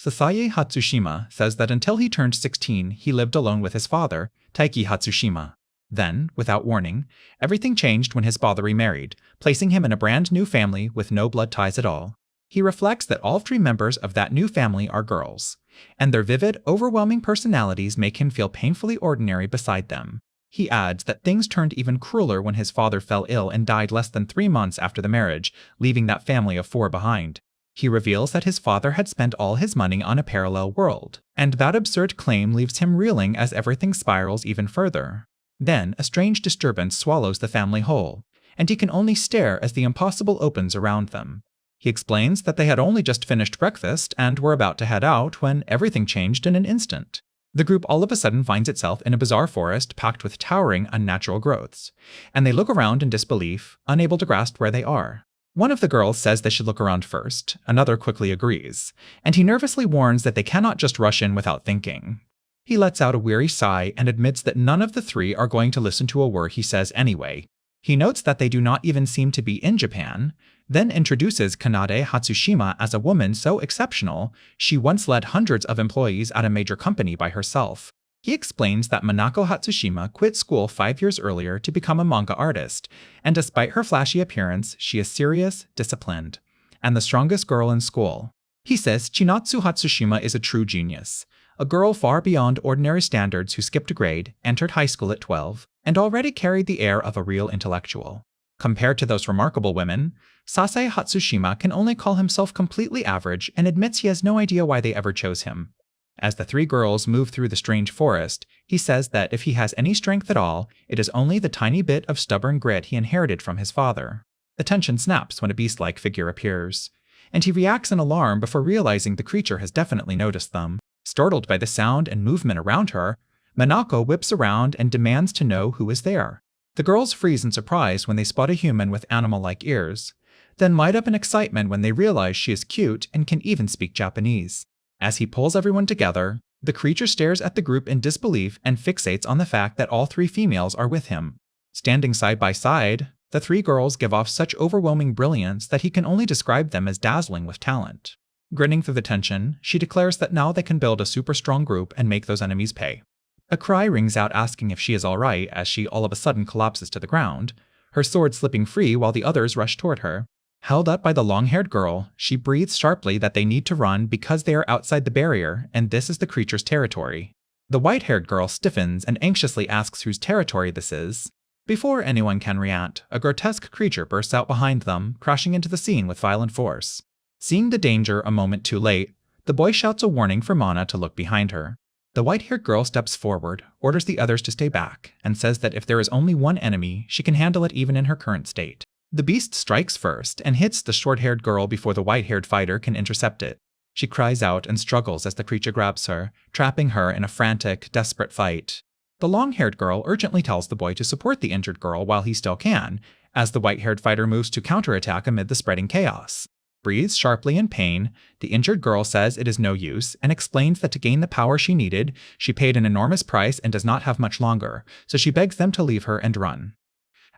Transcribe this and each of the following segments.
Sasaye Hatsushima says that until he turned 16, he lived alone with his father, Taiki Hatsushima. Then, without warning, everything changed when his father remarried, placing him in a brand new family with no blood ties at all. He reflects that all 3 members of that new family are girls, and their vivid, overwhelming personalities make him feel painfully ordinary beside them. He adds that things turned even crueler when his father fell ill and died less than 3 months after the marriage, leaving that family of 4 behind. He reveals that his father had spent all his money on a parallel world, and that absurd claim leaves him reeling as everything spirals even further. Then, a strange disturbance swallows the family whole, and he can only stare as the impossible opens around them. He explains that they had only just finished breakfast and were about to head out when everything changed in an instant. The group all of a sudden finds itself in a bizarre forest packed with towering, unnatural growths, and they look around in disbelief, unable to grasp where they are. One of the girls says they should look around first, another quickly agrees, and he nervously warns that they cannot just rush in without thinking. He lets out a weary sigh and admits that none of the 3 are going to listen to a word he says anyway. He notes that they do not even seem to be in Japan, then introduces Kanade Hatsushima as a woman so exceptional she once led hundreds of employees at a major company by herself. He explains that Manako Hatsushima quit school 5 years earlier to become a manga artist, and despite her flashy appearance, she is serious, disciplined, and the strongest girl in school. He says Chinatsu Hatsushima is a true genius, a girl far beyond ordinary standards who skipped a grade, entered high school at 12, and already carried the air of a real intellectual. Compared to those remarkable women, Sasai Hatsushima can only call himself completely average and admits he has no idea why they ever chose him. As the 3 girls move through the strange forest, he says that if he has any strength at all, it is only the tiny bit of stubborn grit he inherited from his father. The tension snaps when a beast-like figure appears, and he reacts in alarm before realizing the creature has definitely noticed them. Startled by the sound and movement around her, Manako whips around and demands to know who is there. The girls freeze in surprise when they spot a human with animal-like ears, then light up in excitement when they realize she is cute and can even speak Japanese. As he pulls everyone together, the creature stares at the group in disbelief and fixates on the fact that all 3 females are with him. Standing side by side, the 3 girls give off such overwhelming brilliance that he can only describe them as dazzling with talent. Grinning through the tension, she declares that now they can build a super strong group and make those enemies pay. A cry rings out asking if she is alright as she all of a sudden collapses to the ground, her sword slipping free while the others rush toward her. Held up by the long-haired girl, she breathes sharply that they need to run because they are outside the barrier and this is the creature's territory. The white-haired girl stiffens and anxiously asks whose territory this is. Before anyone can react, a grotesque creature bursts out behind them, crashing into the scene with violent force. Seeing the danger a moment too late, the boy shouts a warning for Mana to look behind her. The white-haired girl steps forward, orders the others to stay back, and says that if there is only one enemy, she can handle it even in her current state. The beast strikes first and hits the short-haired girl before the white-haired fighter can intercept it. She cries out and struggles as the creature grabs her, trapping her in a frantic, desperate fight. The long-haired girl urgently tells the boy to support the injured girl while he still can, as the white-haired fighter moves to counterattack amid the spreading chaos. Breathes sharply in pain, the injured girl says it is no use and explains that to gain the power she needed, she paid an enormous price and does not have much longer, so she begs them to leave her and run.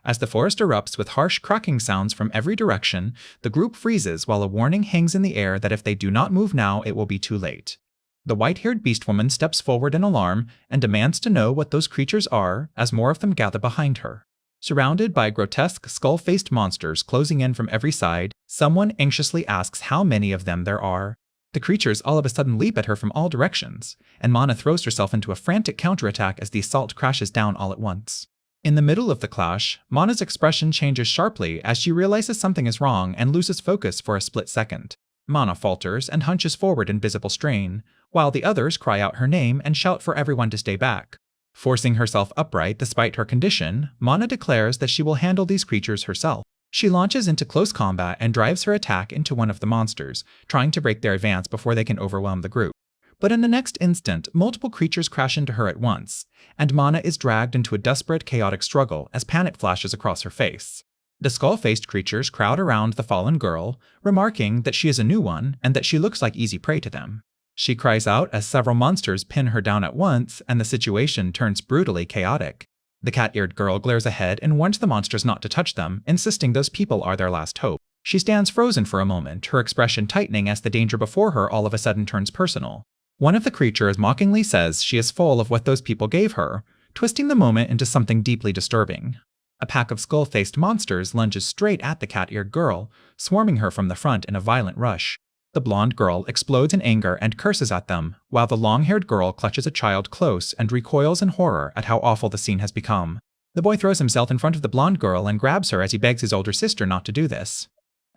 As the forest erupts with harsh cracking sounds from every direction, the group freezes while a warning hangs in the air that if they do not move now, it will be too late. The white-haired beast woman steps forward in alarm and demands to know what those creatures are as more of them gather behind her. Surrounded by grotesque, skull-faced monsters closing in from every side, someone anxiously asks how many of them there are. The creatures all of a sudden leap at her from all directions, and Mana throws herself into a frantic counterattack as the assault crashes down all at once. In the middle of the clash, Mana's expression changes sharply as she realizes something is wrong and loses focus for a split second. Mana falters and hunches forward in visible strain, while the others cry out her name and shout for everyone to stay back. Forcing herself upright despite her condition, Mana declares that she will handle these creatures herself. She launches into close combat and drives her attack into one of the monsters, trying to break their advance before they can overwhelm the group. But in the next instant, multiple creatures crash into her at once, and Mana is dragged into a desperate, chaotic struggle as panic flashes across her face. The skull-faced creatures crowd around the fallen girl, remarking that she is a new one and that she looks like easy prey to them. She cries out as several monsters pin her down at once and the situation turns brutally chaotic. The cat-eared girl glares ahead and warns the monsters not to touch them, insisting those people are their last hope. She stands frozen for a moment, her expression tightening as the danger before her all of a sudden turns personal. One of the creatures mockingly says she is full of what those people gave her, twisting the moment into something deeply disturbing. A pack of skull-faced monsters lunges straight at the cat-eared girl, swarming her from the front in a violent rush. The blonde girl explodes in anger and curses at them, while the long-haired girl clutches a child close and recoils in horror at how awful the scene has become. The boy throws himself in front of the blonde girl and grabs her as he begs his older sister not to do this.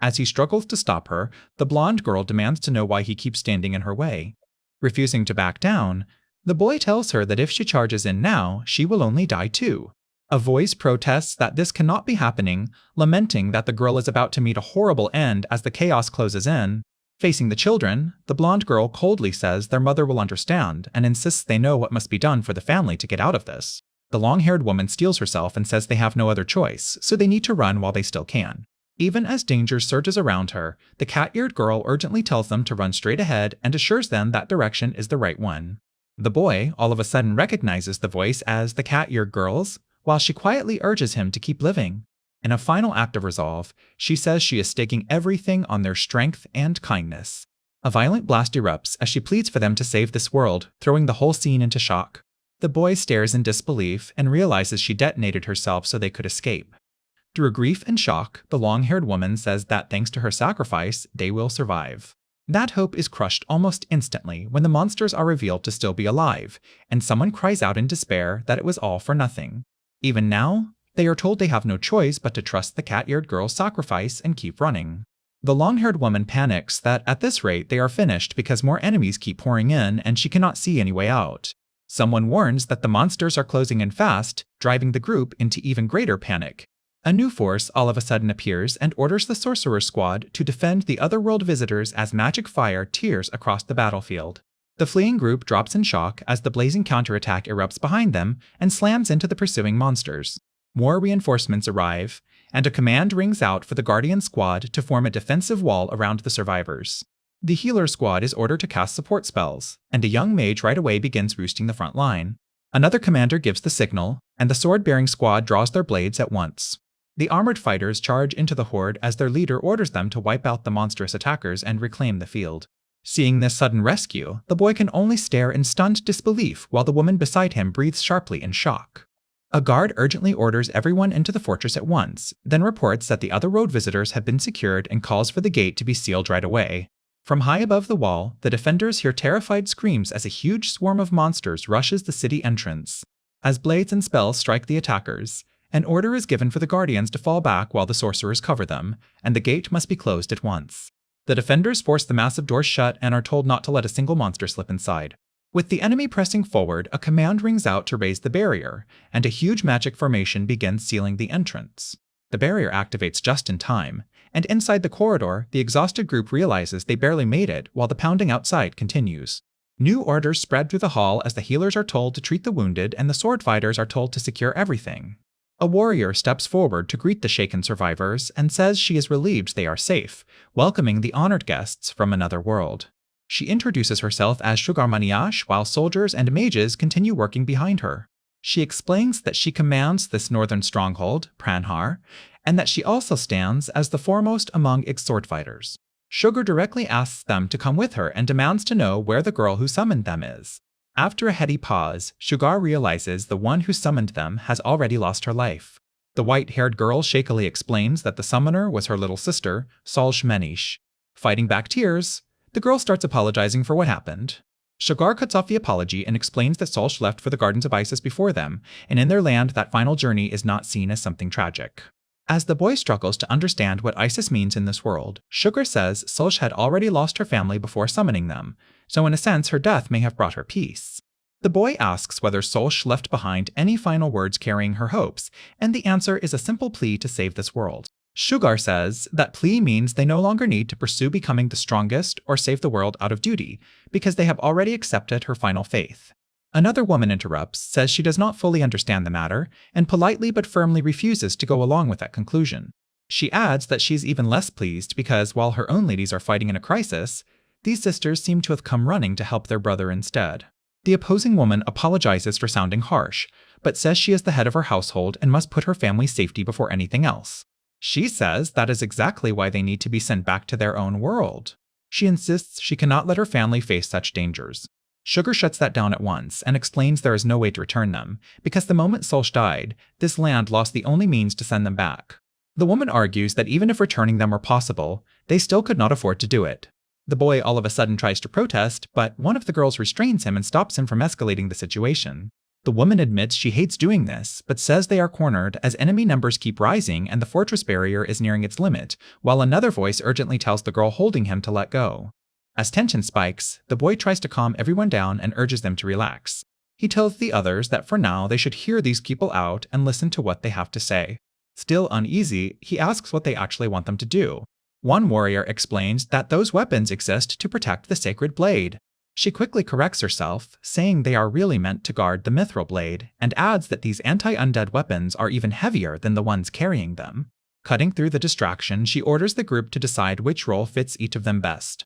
As he struggles to stop her, the blonde girl demands to know why he keeps standing in her way. Refusing to back down, the boy tells her that if she charges in now, she will only die too. A voice protests that this cannot be happening, lamenting that the girl is about to meet a horrible end as the chaos closes in. Facing the children, the blonde girl coldly says their mother will understand and insists they know what must be done for the family to get out of this. The long-haired woman steels herself and says they have no other choice, so they need to run while they still can. Even as danger surges around her, the cat-eared girl urgently tells them to run straight ahead and assures them that direction is the right one. The boy all of a sudden recognizes the voice as the cat-eared girl's, while she quietly urges him to keep living. In a final act of resolve, she says she is staking everything on their strength and kindness. A violent blast erupts as she pleads for them to save this world, throwing the whole scene into shock. The boy stares in disbelief and realizes she detonated herself so they could escape. Through grief and shock, the long-haired woman says that thanks to her sacrifice, they will survive. That hope is crushed almost instantly when the monsters are revealed to still be alive, and someone cries out in despair that it was all for nothing. Even now, they are told they have no choice but to trust the cat-eared girl's sacrifice and keep running. The long-haired woman panics that at this rate they are finished because more enemies keep pouring in and she cannot see any way out. Someone warns that the monsters are closing in fast, driving the group into even greater panic. A new force all of a sudden appears and orders the Sorcerer Squad to defend the otherworld visitors as magic fire tears across the battlefield. The fleeing group drops in shock as the blazing counterattack erupts behind them and slams into the pursuing monsters. More reinforcements arrive, and a command rings out for the Guardian Squad to form a defensive wall around the survivors. The Healer Squad is ordered to cast support spells, and a young mage right away begins roosting the front line. Another commander gives the signal, and the sword-bearing squad draws their blades at once. The armored fighters charge into the horde as their leader orders them to wipe out the monstrous attackers and reclaim the field. Seeing this sudden rescue, the boy can only stare in stunned disbelief while the woman beside him breathes sharply in shock. A guard urgently orders everyone into the fortress at once, then reports that the other road visitors have been secured and calls for the gate to be sealed right away. From high above the wall, the defenders hear terrified screams as a huge swarm of monsters rushes the city entrance. As blades and spells strike the attackers, an order is given for the guardians to fall back while the sorcerers cover them, and the gate must be closed at once. The defenders force the massive doors shut and are told not to let a single monster slip inside. With the enemy pressing forward, a command rings out to raise the barrier, and a huge magic formation begins sealing the entrance. The barrier activates just in time, and inside the corridor, the exhausted group realizes they barely made it while the pounding outside continues. New orders spread through the hall as the healers are told to treat the wounded and the sword fighters are told to secure everything. A warrior steps forward to greet the shaken survivors and says she is relieved they are safe, welcoming the honored guests from another world. She introduces herself as Sugar Maniash while soldiers and mages continue working behind her. She explains that she commands this northern stronghold, Pranhar, and that she also stands as the foremost among its sword fighters. Sugar directly asks them to come with her and demands to know where the girl who summoned them is. After a heady pause, Sugar realizes the one who summoned them has already lost her life. The white-haired girl shakily explains that the summoner was her little sister, Solshmenish. Fighting back tears, the girl starts apologizing for what happened. Sugar cuts off the apology and explains that Solsh left for the Gardens of Isis before them, and in their land that final journey is not seen as something tragic. As the boy struggles to understand what Isis means in this world, Sugar says Solsh had already lost her family before summoning them, so in a sense her death may have brought her peace. The boy asks whether Solsh left behind any final words carrying her hopes, and the answer is a simple plea to save this world. Sugar says that plea means they no longer need to pursue becoming the strongest or save the world out of duty, because they have already accepted her final faith. Another woman interrupts, says she does not fully understand the matter, and politely but firmly refuses to go along with that conclusion. She adds that she's even less pleased because while her own ladies are fighting in a crisis, these sisters seem to have come running to help their brother instead. The opposing woman apologizes for sounding harsh, but says she is the head of her household and must put her family's safety before anything else. She says that is exactly why they need to be sent back to their own world. She insists she cannot let her family face such dangers. Sugar shuts that down at once and explains there is no way to return them, because the moment Solsh died, this land lost the only means to send them back. The woman argues that even if returning them were possible, they still could not afford to do it. The boy all of a sudden tries to protest, but one of the girls restrains him and stops him from escalating the situation. The woman admits she hates doing this, but says they are cornered as enemy numbers keep rising and the fortress barrier is nearing its limit, while another voice urgently tells the girl holding him to let go. As tension spikes, the boy tries to calm everyone down and urges them to relax. He tells the others that for now they should hear these people out and listen to what they have to say. Still uneasy, he asks what they actually want them to do. One warrior explains that those weapons exist to protect the sacred blade. She quickly corrects herself, saying they are really meant to guard the mithril blade, and adds that these anti-undead weapons are even heavier than the ones carrying them. Cutting through the distraction, she orders the group to decide which role fits each of them best.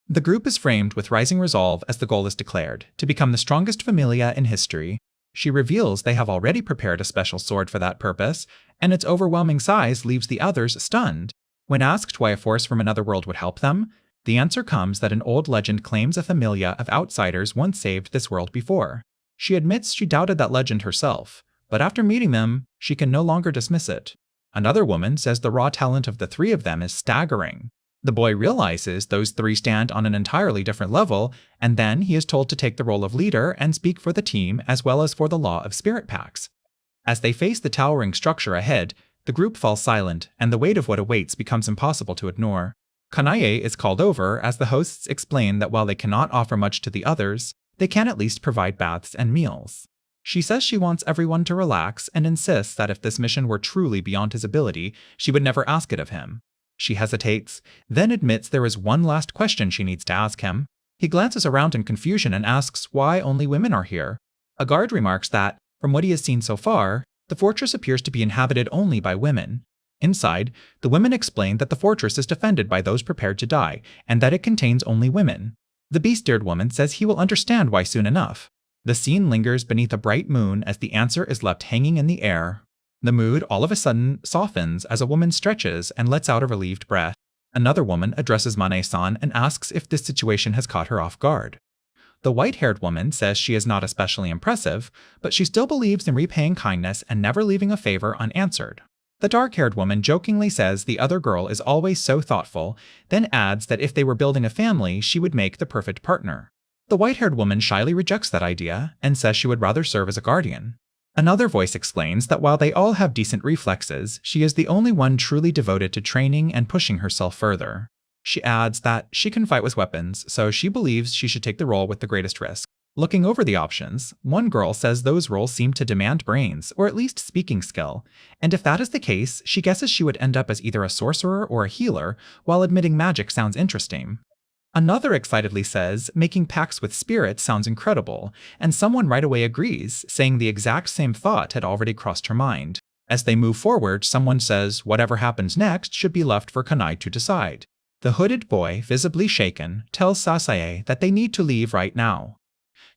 The group is framed with rising resolve as the goal is declared, to become the strongest familia in history. She reveals they have already prepared a special sword for that purpose, and its overwhelming size leaves the others stunned. When asked why a force from another world would help them, the answer comes that an old legend claims a familia of outsiders once saved this world before. She admits she doubted that legend herself, but after meeting them, she can no longer dismiss it. Another woman says the raw talent of the three of them is staggering. The boy realizes those three stand on an entirely different level, and then he is told to take the role of leader and speak for the team as well as for the law of spirit packs. As they face the towering structure ahead, the group falls silent, and the weight of what awaits becomes impossible to ignore. Kanae is called over as the hosts explain that while they cannot offer much to the others, they can at least provide baths and meals. She says she wants everyone to relax and insists that if this mission were truly beyond his ability, she would never ask it of him. She hesitates, then admits there is one last question she needs to ask him. He glances around in confusion and asks why only women are here. A guard remarks that, from what he has seen so far, the fortress appears to be inhabited only by women. Inside, the women explain that the fortress is defended by those prepared to die, and that it contains only women. The beast-eared woman says he will understand why soon enough. The scene lingers beneath a bright moon as the answer is left hanging in the air. The mood all of a sudden softens as a woman stretches and lets out a relieved breath. Another woman addresses Mane-san and asks if this situation has caught her off guard. The white-haired woman says she is not especially impressive, but she still believes in repaying kindness and never leaving a favor unanswered. The dark-haired woman jokingly says the other girl is always so thoughtful, then adds that if they were building a family, she would make the perfect partner. The white-haired woman shyly rejects that idea and says she would rather serve as a guardian. Another voice explains that while they all have decent reflexes, she is the only one truly devoted to training and pushing herself further. She adds that she can fight with weapons, so she believes she should take the role with the greatest risk. Looking over the options, one girl says those roles seem to demand brains, or at least speaking skill, and if that is the case, she guesses she would end up as either a sorcerer or a healer, while admitting magic sounds interesting. Another excitedly says making pacts with spirits sounds incredible, and someone right away agrees, saying the exact same thought had already crossed her mind. As they move forward, someone says whatever happens next should be left for Kanai to decide. The hooded boy, visibly shaken, tells Sasae that they need to leave right now.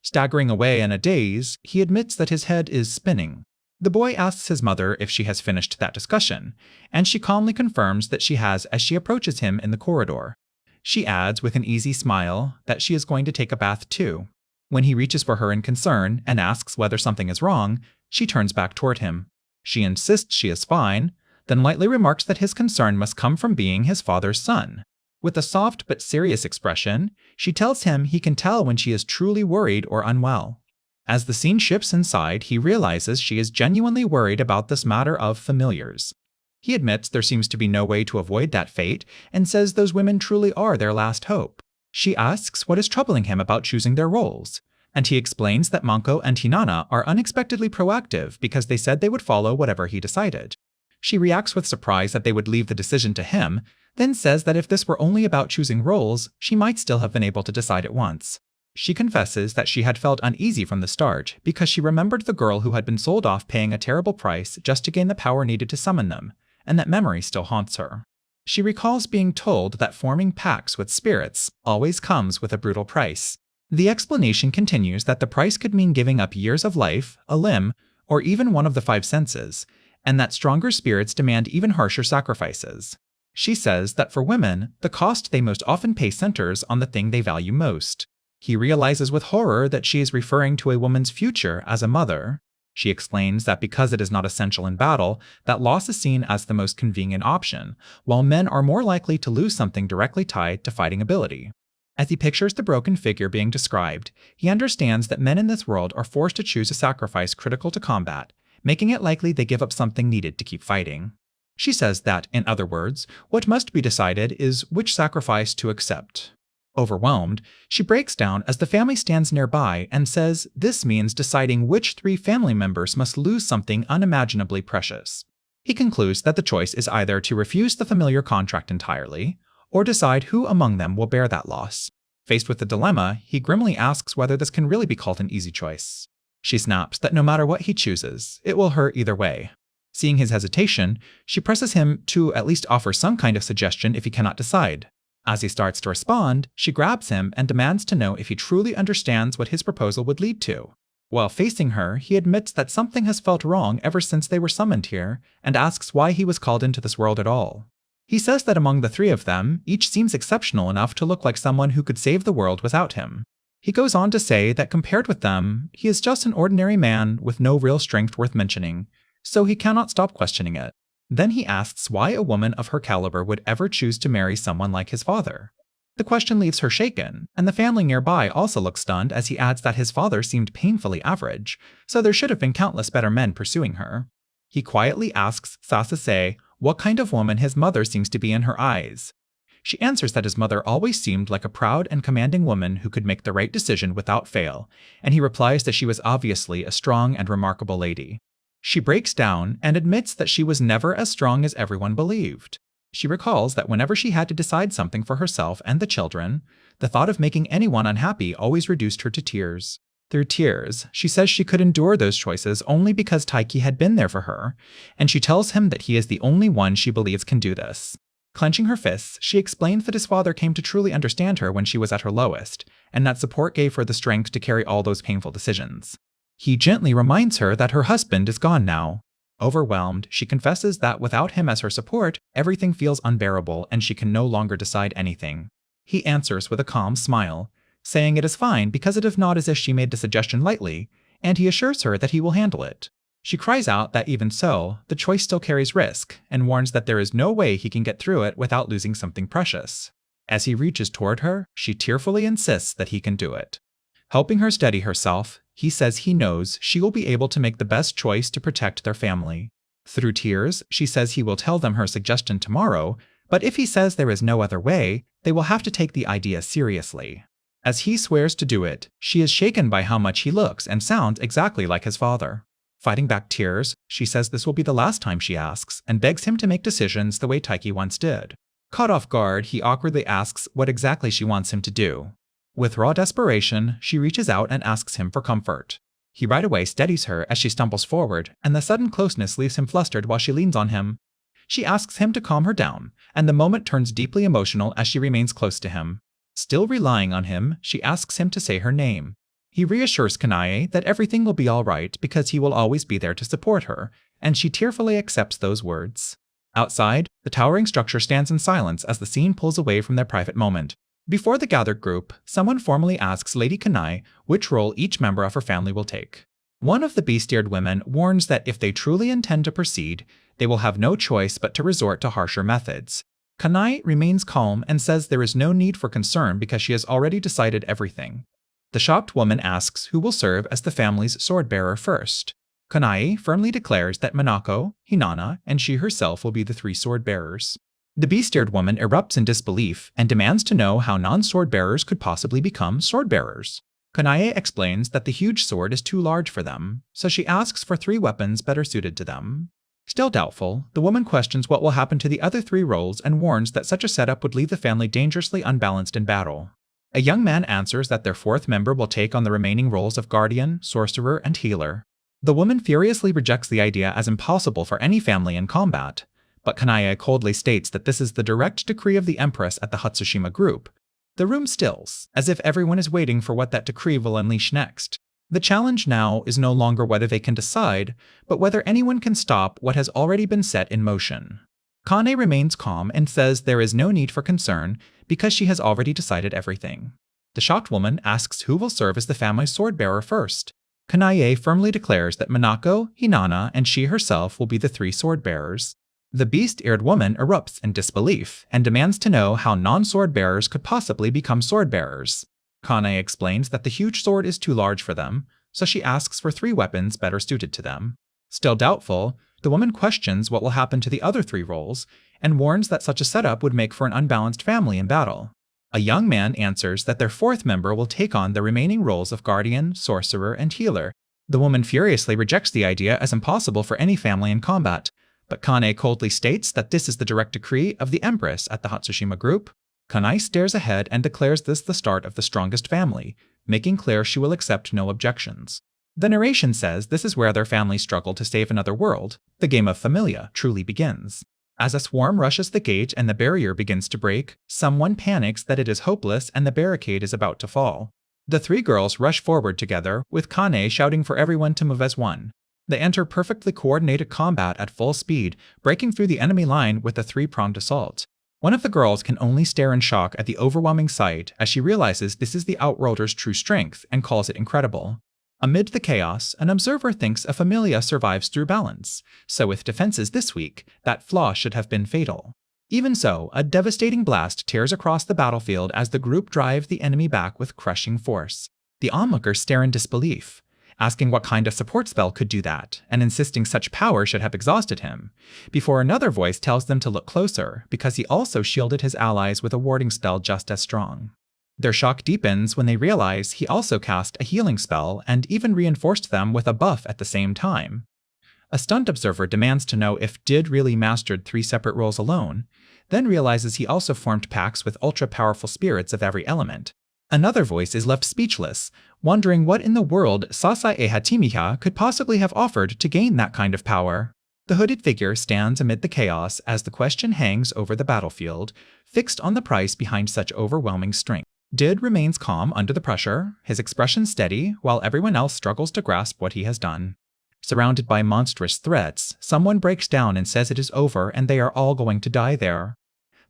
Staggering away in a daze, he admits that his head is spinning. The boy asks his mother if she has finished that discussion, and she calmly confirms that she has as she approaches him in the corridor. She adds with an easy smile that she is going to take a bath too. When he reaches for her in concern and asks whether something is wrong, she turns back toward him. She insists she is fine, then lightly remarks that his concern must come from being his father's son. With a soft but serious expression, she tells him he can tell when she is truly worried or unwell. As the scene shifts inside, he realizes she is genuinely worried about this matter of familiars. He admits there seems to be no way to avoid that fate and says those women truly are their last hope. She asks what is troubling him about choosing their roles, and he explains that Manko and Hinana are unexpectedly proactive because they said they would follow whatever he decided. She reacts with surprise that they would leave the decision to him, then says that if this were only about choosing roles, she might still have been able to decide at once. She confesses that she had felt uneasy from the start because she remembered the girl who had been sold off paying a terrible price just to gain the power needed to summon them, and that memory still haunts her. She recalls being told that forming pacts with spirits always comes with a brutal price. The explanation continues that the price could mean giving up years of life, a limb, or even one of the 5 senses, and that stronger spirits demand even harsher sacrifices. She says that for women, the cost they most often pay centers on the thing they value most. He realizes with horror that she is referring to a woman's future as a mother. She explains that because it is not essential in battle, that loss is seen as the most convenient option, while men are more likely to lose something directly tied to fighting ability. As he pictures the broken figure being described, he understands that men in this world are forced to choose a sacrifice critical to combat, making it likely they give up something needed to keep fighting. She says that, in other words, what must be decided is which sacrifice to accept. Overwhelmed, she breaks down as the family stands nearby and says this means deciding which 3 family members must lose something unimaginably precious. He concludes that the choice is either to refuse the familiar contract entirely, or decide who among them will bear that loss. Faced with the dilemma, he grimly asks whether this can really be called an easy choice. She snaps that no matter what he chooses, it will hurt either way. Seeing his hesitation, she presses him to at least offer some kind of suggestion if he cannot decide. As he starts to respond, she grabs him and demands to know if he truly understands what his proposal would lead to. While facing her, he admits that something has felt wrong ever since they were summoned here, and asks why he was called into this world at all. He says that among the 3 of them, each seems exceptional enough to look like someone who could save the world without him. He goes on to say that compared with them, he is just an ordinary man with no real strength worth mentioning, so he cannot stop questioning it. Then he asks why a woman of her caliber would ever choose to marry someone like his father. The question leaves her shaken, and the family nearby also looks stunned as he adds that his father seemed painfully average, so there should have been countless better men pursuing her. He quietly asks Sasase what kind of woman his mother seems to be in her eyes. She answers that his mother always seemed like a proud and commanding woman who could make the right decision without fail, and he replies that she was obviously a strong and remarkable lady. She breaks down and admits that she was never as strong as everyone believed. She recalls that whenever she had to decide something for herself and the children, the thought of making anyone unhappy always reduced her to tears. Through tears, she says she could endure those choices only because Taiki had been there for her, and she tells him that he is the only one she believes can do this. Clenching her fists, she explains that his father came to truly understand her when she was at her lowest, and that support gave her the strength to carry all those painful decisions. He gently reminds her that her husband is gone now. Overwhelmed, she confesses that without him as her support, everything feels unbearable and she can no longer decide anything. He answers with a calm smile, saying it is fine because it is not as if she made the suggestion lightly, and he assures her that he will handle it. She cries out that even so, the choice still carries risk, and warns that there is no way he can get through it without losing something precious. As he reaches toward her, she tearfully insists that he can do it. Helping her steady herself, he says he knows she will be able to make the best choice to protect their family. Through tears, she says he will tell them her suggestion tomorrow, but if he says there is no other way, they will have to take the idea seriously. As he swears to do it, she is shaken by how much he looks and sounds exactly like his father. Fighting back tears, she says this will be the last time she asks, and begs him to make decisions the way Taiki once did. Caught off guard, he awkwardly asks what exactly she wants him to do. With raw desperation, she reaches out and asks him for comfort. He right away steadies her as she stumbles forward, and the sudden closeness leaves him flustered while she leans on him. She asks him to calm her down, and the moment turns deeply emotional as she remains close to him. Still relying on him, she asks him to say her name. He reassures Kanae that everything will be all right because he will always be there to support her, and she tearfully accepts those words. Outside, the towering structure stands in silence as the scene pulls away from their private moment. Before the gathered group, someone formally asks Lady Kanae which role each member of her family will take. One of the beast-eared women warns that if they truly intend to proceed, they will have no choice but to resort to harsher methods. Kanae remains calm and says there is no need for concern because she has already decided everything. The shocked woman asks who will serve as the family's sword-bearer first. Kanae firmly declares that Minako, Hinana, and she herself will be the 3 sword-bearers. The beast-eared woman erupts in disbelief and demands to know how non-sword-bearers could possibly become sword-bearers. Kanae explains that the huge sword is too large for them, so she asks for 3 weapons better suited to them. Still doubtful, the woman questions what will happen to the other 3 roles and warns that such a setup would leave the family dangerously unbalanced in battle. A young man answers that their 4th member will take on the remaining roles of guardian, sorcerer, and healer. The woman furiously rejects the idea as impossible for any family in combat, but Kanae coldly states that this is the direct decree of the Empress at the Hatsushima group. The room stills, as if everyone is waiting for what that decree will unleash next. The challenge now is no longer whether they can decide, but whether anyone can stop what has already been set in motion. Kane remains calm and says there is no need for concern because she has already decided everything. The shocked woman asks who will serve as the family's sword-bearer first. Kanae firmly declares that Minako, Hinata, and she herself will be the 3 sword-bearers. The beast-eared woman erupts in disbelief and demands to know how non-sword-bearers could possibly become sword-bearers. Kanae explains that the huge sword is too large for them, so she asks for 3 weapons better suited to them. Still doubtful, the woman questions what will happen to the other 3 roles and warns that such a setup would make for an unbalanced family in battle. A young man answers that their 4th member will take on the remaining roles of guardian, sorcerer, and healer. The woman furiously rejects the idea as impossible for any family in combat, but Kane coldly states that this is the direct decree of the Empress at the Hatsushima group. Kanae stares ahead and declares this the start of the strongest family, making clear she will accept no objections. The narration says this is where their family struggle to save another world. The game of Familia truly begins. As a swarm rushes the gate and the barrier begins to break, someone panics that it is hopeless and the barricade is about to fall. The 3 girls rush forward together, with Kane shouting for everyone to move as one. They enter perfectly coordinated combat at full speed, breaking through the enemy line with a 3-pronged assault. One of the girls can only stare in shock at the overwhelming sight as she realizes this is the Outworlder's true strength and calls it incredible. Amid the chaos, an observer thinks a Familia survives through balance, so with defenses this weak, that flaw should have been fatal. Even so, a devastating blast tears across the battlefield as the group drive the enemy back with crushing force. The onlookers stare in disbelief, asking what kind of support spell could do that, and insisting such power should have exhausted him, before another voice tells them to look closer, because he also shielded his allies with a warding spell just as strong. Their shock deepens when they realize he also cast a healing spell and even reinforced them with a buff at the same time. A stunned observer demands to know if Did really mastered 3 separate roles alone, then realizes he also formed pacts with ultra-powerful spirits of every element. Another voice is left speechless, wondering what in the world Sasae Hatimiha could possibly have offered to gain that kind of power. The hooded figure stands amid the chaos as the question hangs over the battlefield, fixed on the price behind such overwhelming strength. Did remains calm under the pressure, his expression steady, while everyone else struggles to grasp what he has done. Surrounded by monstrous threats, someone breaks down and says it is over and they are all going to die there.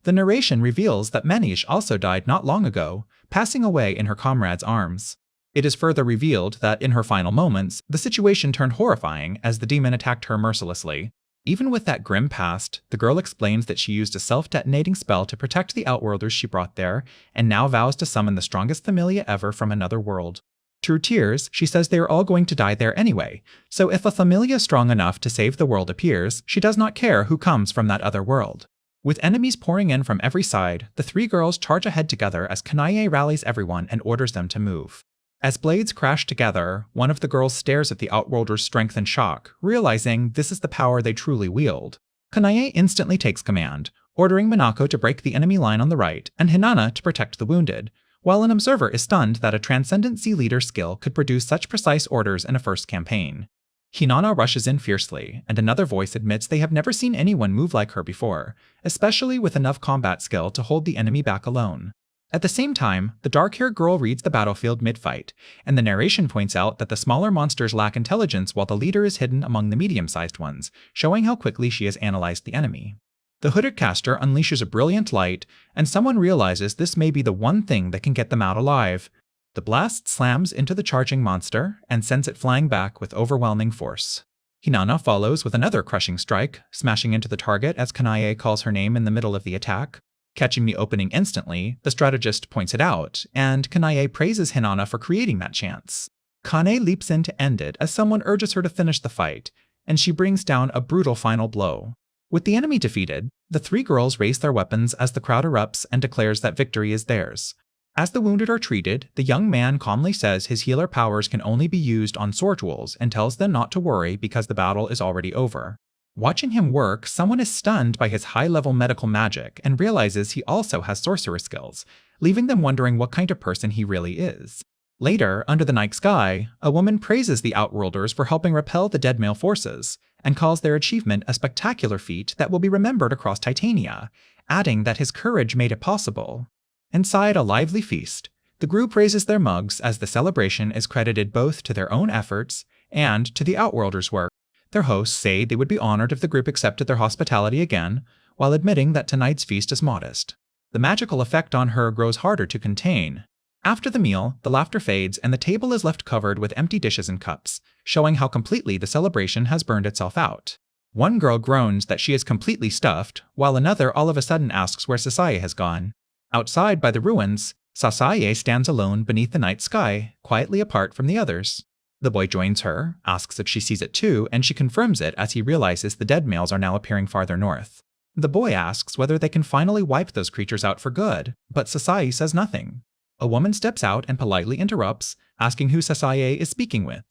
The narration reveals that Manish also died not long ago, passing away in her comrade's arms. It is further revealed that in her final moments, the situation turned horrifying as the demon attacked her mercilessly. Even with that grim past, the girl explains that she used a self-detonating spell to protect the Outworlders she brought there, and now vows to summon the strongest Familia ever from another world. Through tears, she says they are all going to die there anyway, so if a Familia strong enough to save the world appears, she does not care who comes from that other world. With enemies pouring in from every side, the 3 girls charge ahead together as Kanae rallies everyone and orders them to move. As blades crash together, one of the girls stares at the Outworlder's strength in shock, realizing this is the power they truly wield. Kanae instantly takes command, ordering Minako to break the enemy line on the right and Hinata to protect the wounded, while an observer is stunned that a Transcendent Sea Leader skill could produce such precise orders in a first campaign. Hinata rushes in fiercely, and another voice admits they have never seen anyone move like her before, especially with enough combat skill to hold the enemy back alone. At the same time, the dark-haired girl reads the battlefield mid-fight, and the narration points out that the smaller monsters lack intelligence while the leader is hidden among the medium-sized ones, showing how quickly she has analyzed the enemy. The hooded caster unleashes a brilliant light, and someone realizes this may be the one thing that can get them out alive. The blast slams into the charging monster and sends it flying back with overwhelming force. Hinata follows with another crushing strike, smashing into the target as Kanae calls her name in the middle of the attack. Catching the opening instantly, the strategist points it out, and Kanae praises Hinata for creating that chance. Kane leaps in to end it as someone urges her to finish the fight, and she brings down a brutal final blow. With the enemy defeated, the 3 girls raise their weapons as the crowd erupts and declares that victory is theirs. As the wounded are treated, the young man calmly says his healer powers can only be used on sword tools and tells them not to worry because the battle is already over. Watching him work, someone is stunned by his high-level medical magic and realizes he also has sorcerer skills, leaving them wondering what kind of person he really is. Later, under the night sky, a woman praises the Outworlders for helping repel the dead male forces, and calls their achievement a spectacular feat that will be remembered across Titania, adding that his courage made it possible. Inside a lively feast, The group raises their mugs as the celebration is credited both to their own efforts and to the Outworlders' work. Their hosts say they would be honored if the group accepted their hospitality again, while admitting that tonight's feast is modest. The magical effect on her grows harder to contain. After the meal, the laughter fades and the table is left covered with empty dishes and cups, showing how completely the celebration has burned itself out. One girl groans that she is completely stuffed, while another all of a sudden asks where Sasaye has gone. Outside by the ruins, Sasaye stands alone beneath the night sky, quietly apart from the others. The boy joins her, asks if she sees it too, and she confirms it as he realizes the dead males are now appearing farther north. The boy asks whether they can finally wipe those creatures out for good, but Sasaye says nothing. A woman steps out and politely interrupts, asking who Sasaye is speaking with.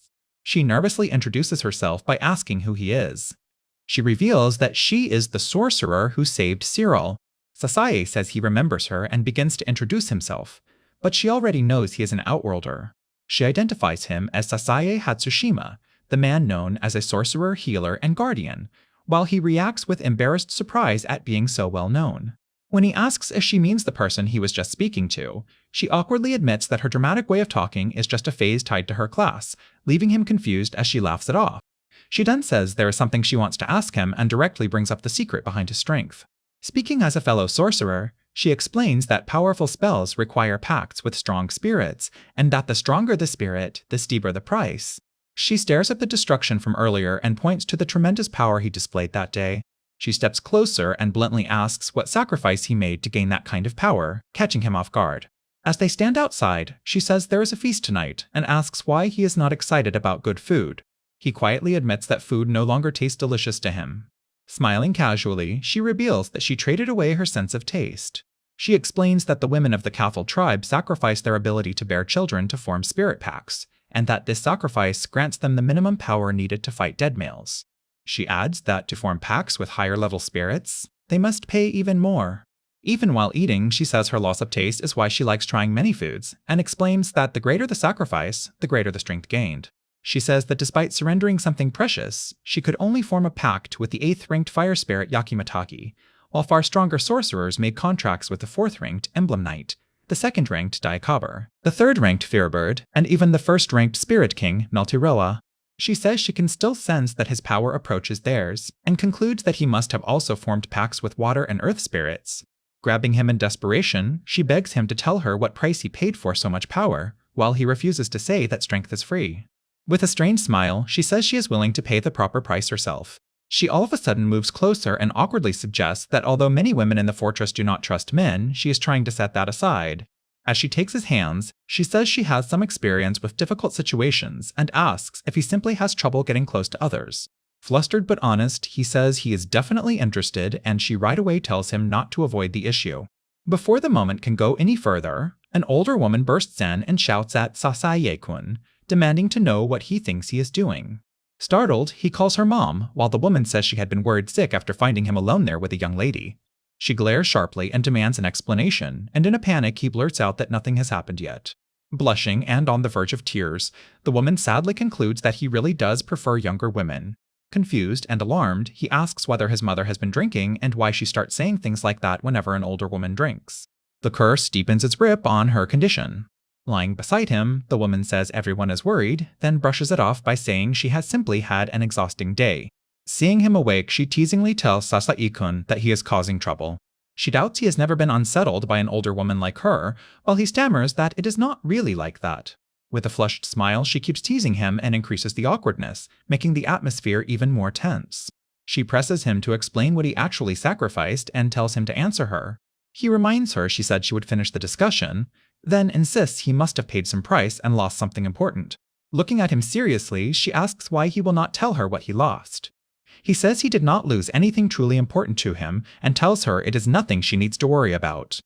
She nervously introduces herself by asking who he is. She reveals that she is the sorcerer who saved Cyril. Sasaye says he remembers her and begins to introduce himself, but she already knows he is an Outworlder. She identifies him as Sasaye Hatsushima, the man known as a sorcerer, healer, and guardian, while he reacts with embarrassed surprise at being so well known. When he asks if she means the person he was just speaking to, she awkwardly admits that her dramatic way of talking is just a phase tied to her class, leaving him confused as she laughs it off. She then says there is something she wants to ask him and directly brings up the secret behind his strength. Speaking as a fellow sorcerer, she explains that powerful spells require pacts with strong spirits, and that the stronger the spirit, the steeper the price. She stares at the destruction from earlier and points to the tremendous power he displayed that day. She steps closer and bluntly asks what sacrifice he made to gain that kind of power, catching him off guard. As they stand outside, she says there is a feast tonight and asks why he is not excited about good food. He quietly admits that food no longer tastes delicious to him. Smiling casually, she reveals that she traded away her sense of taste. She explains that the women of the Cathal tribe sacrifice their ability to bear children to form spirit packs, and that this sacrifice grants them the minimum power needed to fight dead males. She adds that to form packs with higher-level spirits, they must pay even more. Even while eating, she says her loss of taste is why she likes trying many foods, and explains that the greater the sacrifice, the greater the strength gained. She says that despite surrendering something precious, she could only form a pact with the 8th-ranked fire spirit Yakimataki, while far stronger sorcerers made contracts with the 4th-ranked Emblem Knight, the 2nd-ranked Daikaber, the 3rd-ranked Fearbird, and even the 1st-ranked Spirit King Meltiroa. She says she can still sense that his power approaches theirs, and concludes that he must have also formed pacts with water and earth spirits. Grabbing him in desperation, she begs him to tell her what price he paid for so much power, while he refuses to say that strength is free. With a strained smile, she says she is willing to pay the proper price herself. She all of a sudden moves closer and awkwardly suggests that although many women in the fortress do not trust men, she is trying to set that aside. As she takes his hands, she says she has some experience with difficult situations and asks if he simply has trouble getting close to others. Flustered but honest, he says he is definitely interested, and she right away tells him not to avoid the issue. Before the moment can go any further, an older woman bursts in and shouts at Sasaye-kun, demanding to know what he thinks he is doing. Startled, he calls her mom, while the woman says she had been worried sick after finding him alone there with a young lady. She glares sharply and demands an explanation, and in a panic he blurts out that nothing has happened yet. Blushing and on the verge of tears, the woman sadly concludes that he really does prefer younger women. Confused and alarmed, he asks whether his mother has been drinking and why she starts saying things like that whenever an older woman drinks. The curse deepens its grip on her condition. Lying beside him, the woman says everyone is worried, then brushes it off by saying she has simply had an exhausting day. Seeing him awake, she teasingly tells Sasae-kun that he is causing trouble. She doubts he has never been unsettled by an older woman like her, while he stammers that it is not really like that. With a flushed smile, she keeps teasing him and increases the awkwardness, making the atmosphere even more tense. She presses him to explain what he actually sacrificed and tells him to answer her. He reminds her she said she would finish the discussion, then insists he must have paid some price and lost something important. Looking at him seriously, she asks why he will not tell her what he lost. He says he did not lose anything truly important to him and tells her it is nothing she needs to worry about.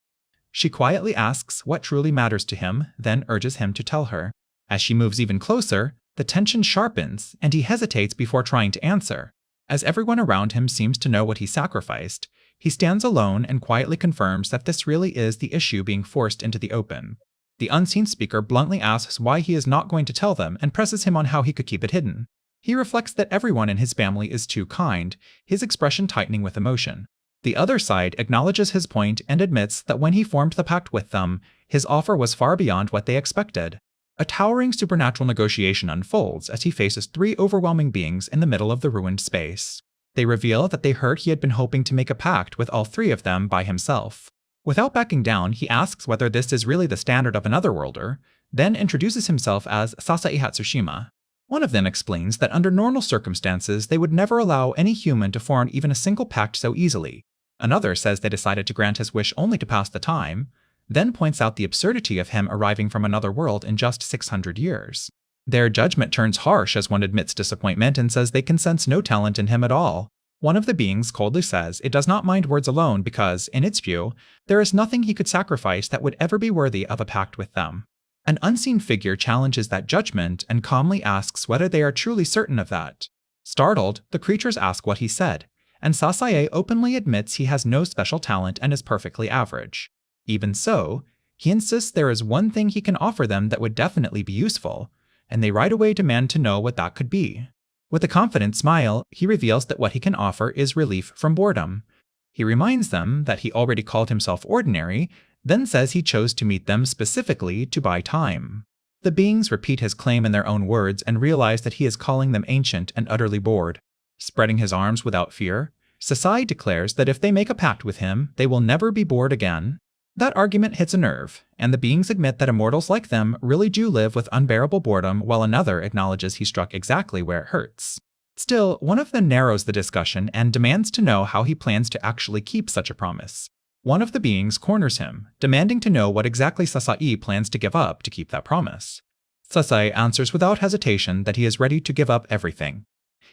She quietly asks what truly matters to him, then urges him to tell her. As she moves even closer, the tension sharpens and he hesitates before trying to answer. As everyone around him seems to know what he sacrificed, he stands alone and quietly confirms that this really is the issue being forced into the open. The unseen speaker bluntly asks why he is not going to tell them and presses him on how he could keep it hidden. He reflects that everyone in his family is too kind, his expression tightening with emotion. The other side acknowledges his point and admits that when he formed the pact with them, His offer was far beyond what they expected. A towering supernatural negotiation unfolds as he faces 3 overwhelming beings in the middle of the ruined space. They reveal that they heard he had been hoping to make a pact with all 3 of them by himself. Without backing down, he asks whether this is really the standard of an otherworlder, then introduces himself as Sasai Hatsushima. One of them explains that under normal circumstances they would never allow any human to form even a single pact so easily. Another says they decided to grant his wish only to pass the time, then points out the absurdity of him arriving from another world in just 600 years. Their judgment turns harsh as one admits disappointment and says they can sense no talent in him at all. One of the beings coldly says it does not mind words alone because, in its view, there is nothing he could sacrifice that would ever be worthy of a pact with them. An unseen figure challenges that judgment and calmly asks whether they are truly certain of that. Startled, the creatures ask what he said, and Sasai openly admits he has no special talent and is perfectly average. Even so, he insists there is one thing he can offer them that would definitely be useful, and they right away demand to know what that could be. With a confident smile, he reveals that what he can offer is relief from boredom. He reminds them that he already called himself ordinary, then says he chose to meet them specifically to buy time. The beings repeat his claim in their own words and realize that he is calling them ancient and utterly bored. Spreading his arms without fear, Sasai declares that if they make a pact with him, they will never be bored again. That argument hits a nerve, and the beings admit that immortals like them really do live with unbearable boredom, while another acknowledges he struck exactly where it hurts. Still, one of them narrows the discussion and demands to know how he plans to actually keep such a promise. One of the beings corners him, demanding to know what exactly Sasai plans to give up to keep that promise. Sasai answers without hesitation that he is ready to give up everything.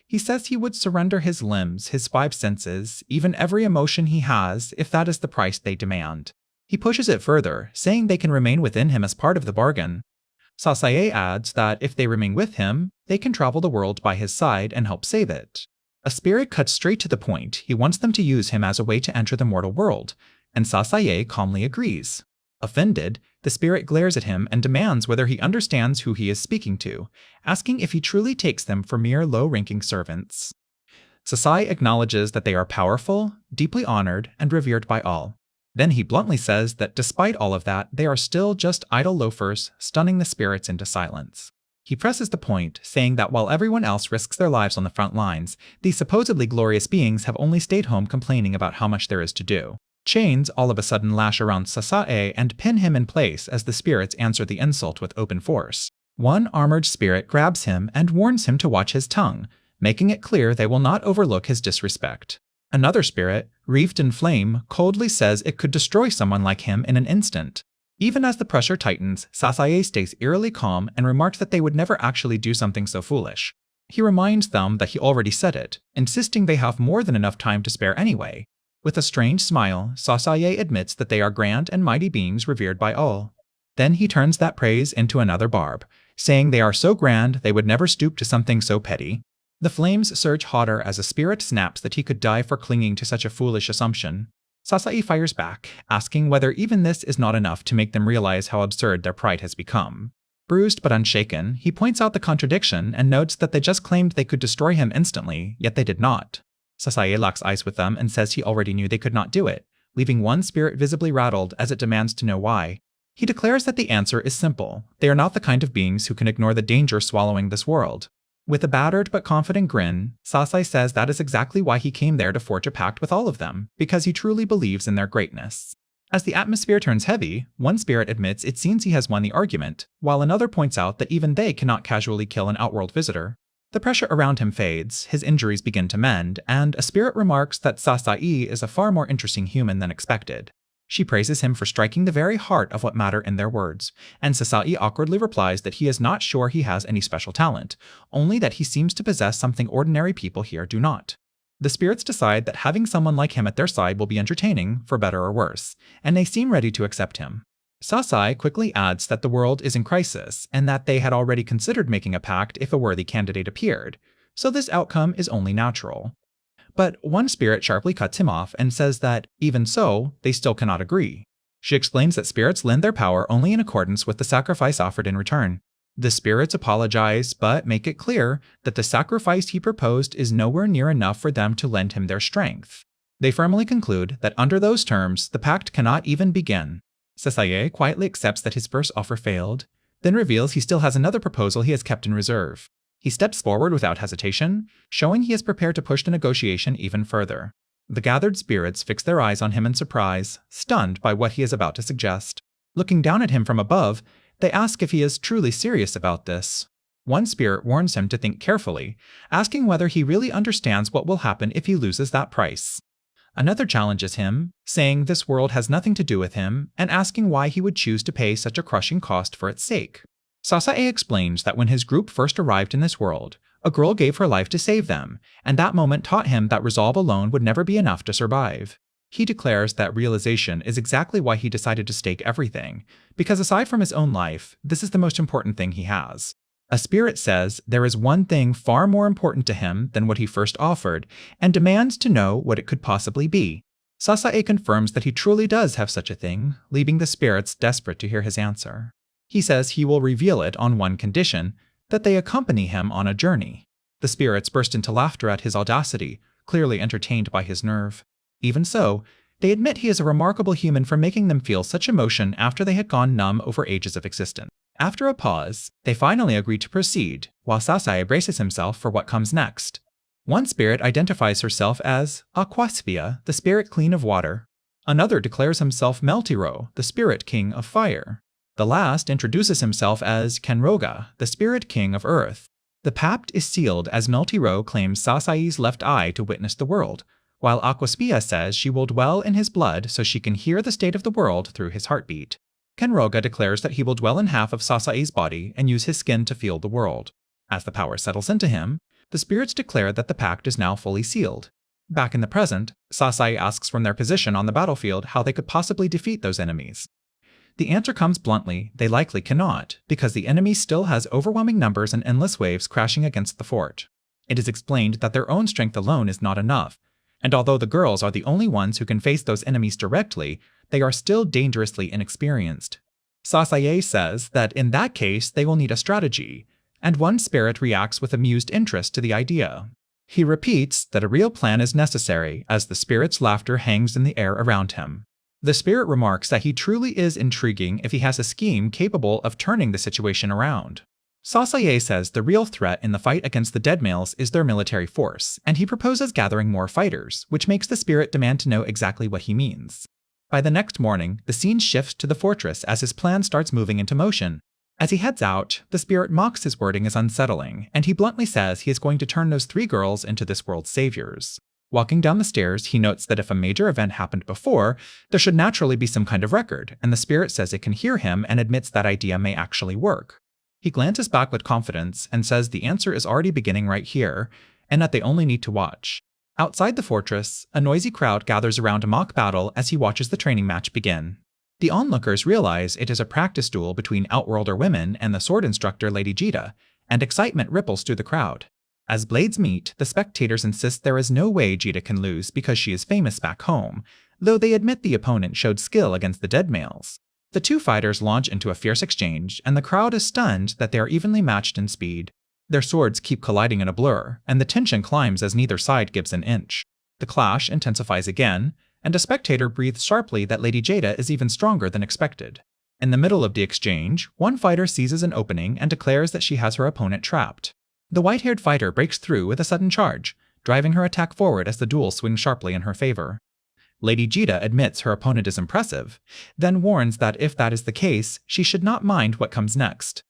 He says he would surrender his limbs, his 5 senses, even every emotion he has, if that is the price they demand. He pushes it further, saying they can remain within him as part of the bargain. Sasai adds that if they remain with him, they can travel the world by his side and help save it. A spirit cuts straight to the point. He wants them to use him as a way to enter the mortal world, and Sasai calmly agrees. Offended, the spirit glares at him and demands whether he understands who he is speaking to, asking if he truly takes them for mere low-ranking servants. Sasai acknowledges that they are powerful, deeply honored, and revered by all. Then he bluntly says that despite all of that, they are still just idle loafers, stunning the spirits into silence. He presses the point, saying that while everyone else risks their lives on the front lines, these supposedly glorious beings have only stayed home complaining about how much there is to do. Chains all of a sudden lash around Sasai and pin him in place as the spirits answer the insult with open force. One armored spirit grabs him and warns him to watch his tongue, making it clear they will not overlook his disrespect. Another spirit, wreathed in flame, coldly says it could destroy someone like him in an instant. Even as the pressure tightens, Sasai stays eerily calm and remarks that they would never actually do something so foolish. He reminds them that he already said it, insisting they have more than enough time to spare anyway. With a strange smile, Sasai admits that they are grand and mighty beings revered by all. Then he turns that praise into another barb, saying they are so grand they would never stoop to something so petty. The flames surge hotter as a spirit snaps that he could die for clinging to such a foolish assumption. Sasai fires back, asking whether even this is not enough to make them realize how absurd their pride has become. Bruised but unshaken, he points out the contradiction and notes that they just claimed they could destroy him instantly, yet they did not. Sasai locks eyes with them and says he already knew they could not do it, leaving one spirit visibly rattled as it demands to know why. He declares that the answer is simple. They are not the kind of beings who can ignore the danger swallowing this world. With a battered but confident grin, Sasai says that is exactly why he came there to forge a pact with all of them, because he truly believes in their greatness. As the atmosphere turns heavy, one spirit admits it seems he has won the argument, while another points out that even they cannot casually kill an outworld visitor. The pressure around him fades, his injuries begin to mend, and a spirit remarks that Sasai is a far more interesting human than expected. She praises him for striking the very heart of what matter in their words, and Sasai awkwardly replies that he is not sure he has any special talent, only that he seems to possess something ordinary people here do not. The spirits decide that having someone like him at their side will be entertaining, for better or worse, and they seem ready to accept him. Sasai quickly adds that the world is in crisis, and that they had already considered making a pact if a worthy candidate appeared, so this outcome is only natural. But one spirit sharply cuts him off and says that, even so, they still cannot agree. She explains that spirits lend their power only in accordance with the sacrifice offered in return. The spirits apologize, but make it clear that the sacrifice he proposed is nowhere near enough for them to lend him their strength. They firmly conclude that under those terms, the pact cannot even begin. Sasaye quietly accepts that his first offer failed, then reveals he still has another proposal he has kept in reserve. He steps forward without hesitation, showing he is prepared to push the negotiation even further. The gathered spirits fix their eyes on him in surprise, stunned by what he is about to suggest. Looking down at him from above, they ask if he is truly serious about this. One spirit warns him to think carefully, asking whether he really understands what will happen if he loses that price. Another challenges him, saying this world has nothing to do with him, and asking why he would choose to pay such a crushing cost for its sake. Sasae explains that when his group first arrived in this world, a girl gave her life to save them, and that moment taught him that resolve alone would never be enough to survive. He declares that realization is exactly why he decided to stake everything, because aside from his own life, this is the most important thing he has. A spirit says there is one thing far more important to him than what he first offered, and demands to know what it could possibly be. Sasae confirms that he truly does have such a thing, leaving the spirits desperate to hear his answer. He says he will reveal it on one condition, that they accompany him on a journey. The spirits burst into laughter at his audacity, clearly entertained by his nerve. Even so, they admit he is a remarkable human for making them feel such emotion after they had gone numb over ages of existence. After a pause, they finally agree to proceed, while Sasae braces himself for what comes next. One spirit identifies herself as Aquaspia, the spirit queen of water. Another declares himself Meltiro, the spirit king of fire. The last introduces himself as Kenroga, the spirit king of earth. The pact is sealed as Meltiro claims Sasae's left eye to witness the world, while Aquaspia says she will dwell in his blood so she can hear the state of the world through his heartbeat. Kenroga declares that he will dwell in half of Sasae's body and use his skin to feel the world. As the power settles into him, the spirits declare that the pact is now fully sealed. Back in the present, Sasae asks from their position on the battlefield how they could possibly defeat those enemies. The answer comes bluntly, they likely cannot, because the enemy still has overwhelming numbers and endless waves crashing against the fort. It is explained that their own strength alone is not enough, and although the girls are the only ones who can face those enemies directly, they are still dangerously inexperienced. Sasae says that in that case they will need a strategy, and one spirit reacts with amused interest to the idea. He repeats that a real plan is necessary as the spirit's laughter hangs in the air around him. The spirit remarks that he truly is intriguing if he has a scheme capable of turning the situation around. Sasae says the real threat in the fight against the dead males is their military force, and he proposes gathering more fighters, which makes the spirit demand to know exactly what he means. By the next morning, the scene shifts to the fortress as his plan starts moving into motion. As he heads out, the spirit mocks his wording as unsettling, and he bluntly says he is going to turn those 3 girls into this world's saviors. Walking down the stairs, he notes that if a major event happened before, there should naturally be some kind of record, and the spirit says it can hear him and admits that idea may actually work. He glances back with confidence and says the answer is already beginning right here, and that they only need to watch. Outside the fortress, a noisy crowd gathers around a mock battle as he watches the training match begin. The onlookers realize it is a practice duel between Outworlder women and the sword instructor Lady Jita, and excitement ripples through the crowd. As blades meet, the spectators insist there is no way Jita can lose because she is famous back home, though they admit the opponent showed skill against the dead males. The 2 fighters launch into a fierce exchange, and the crowd is stunned that they are evenly matched in speed. Their swords keep colliding in a blur, and the tension climbs as neither side gives an inch. The clash intensifies again, and a spectator breathes sharply that Lady Jada is even stronger than expected. In the middle of the exchange, one fighter seizes an opening and declares that she has her opponent trapped. The white-haired fighter breaks through with a sudden charge, driving her attack forward as the duel swings sharply in her favor. Lady Jita admits her opponent is impressive, then warns that if that is the case, she should not mind what comes next.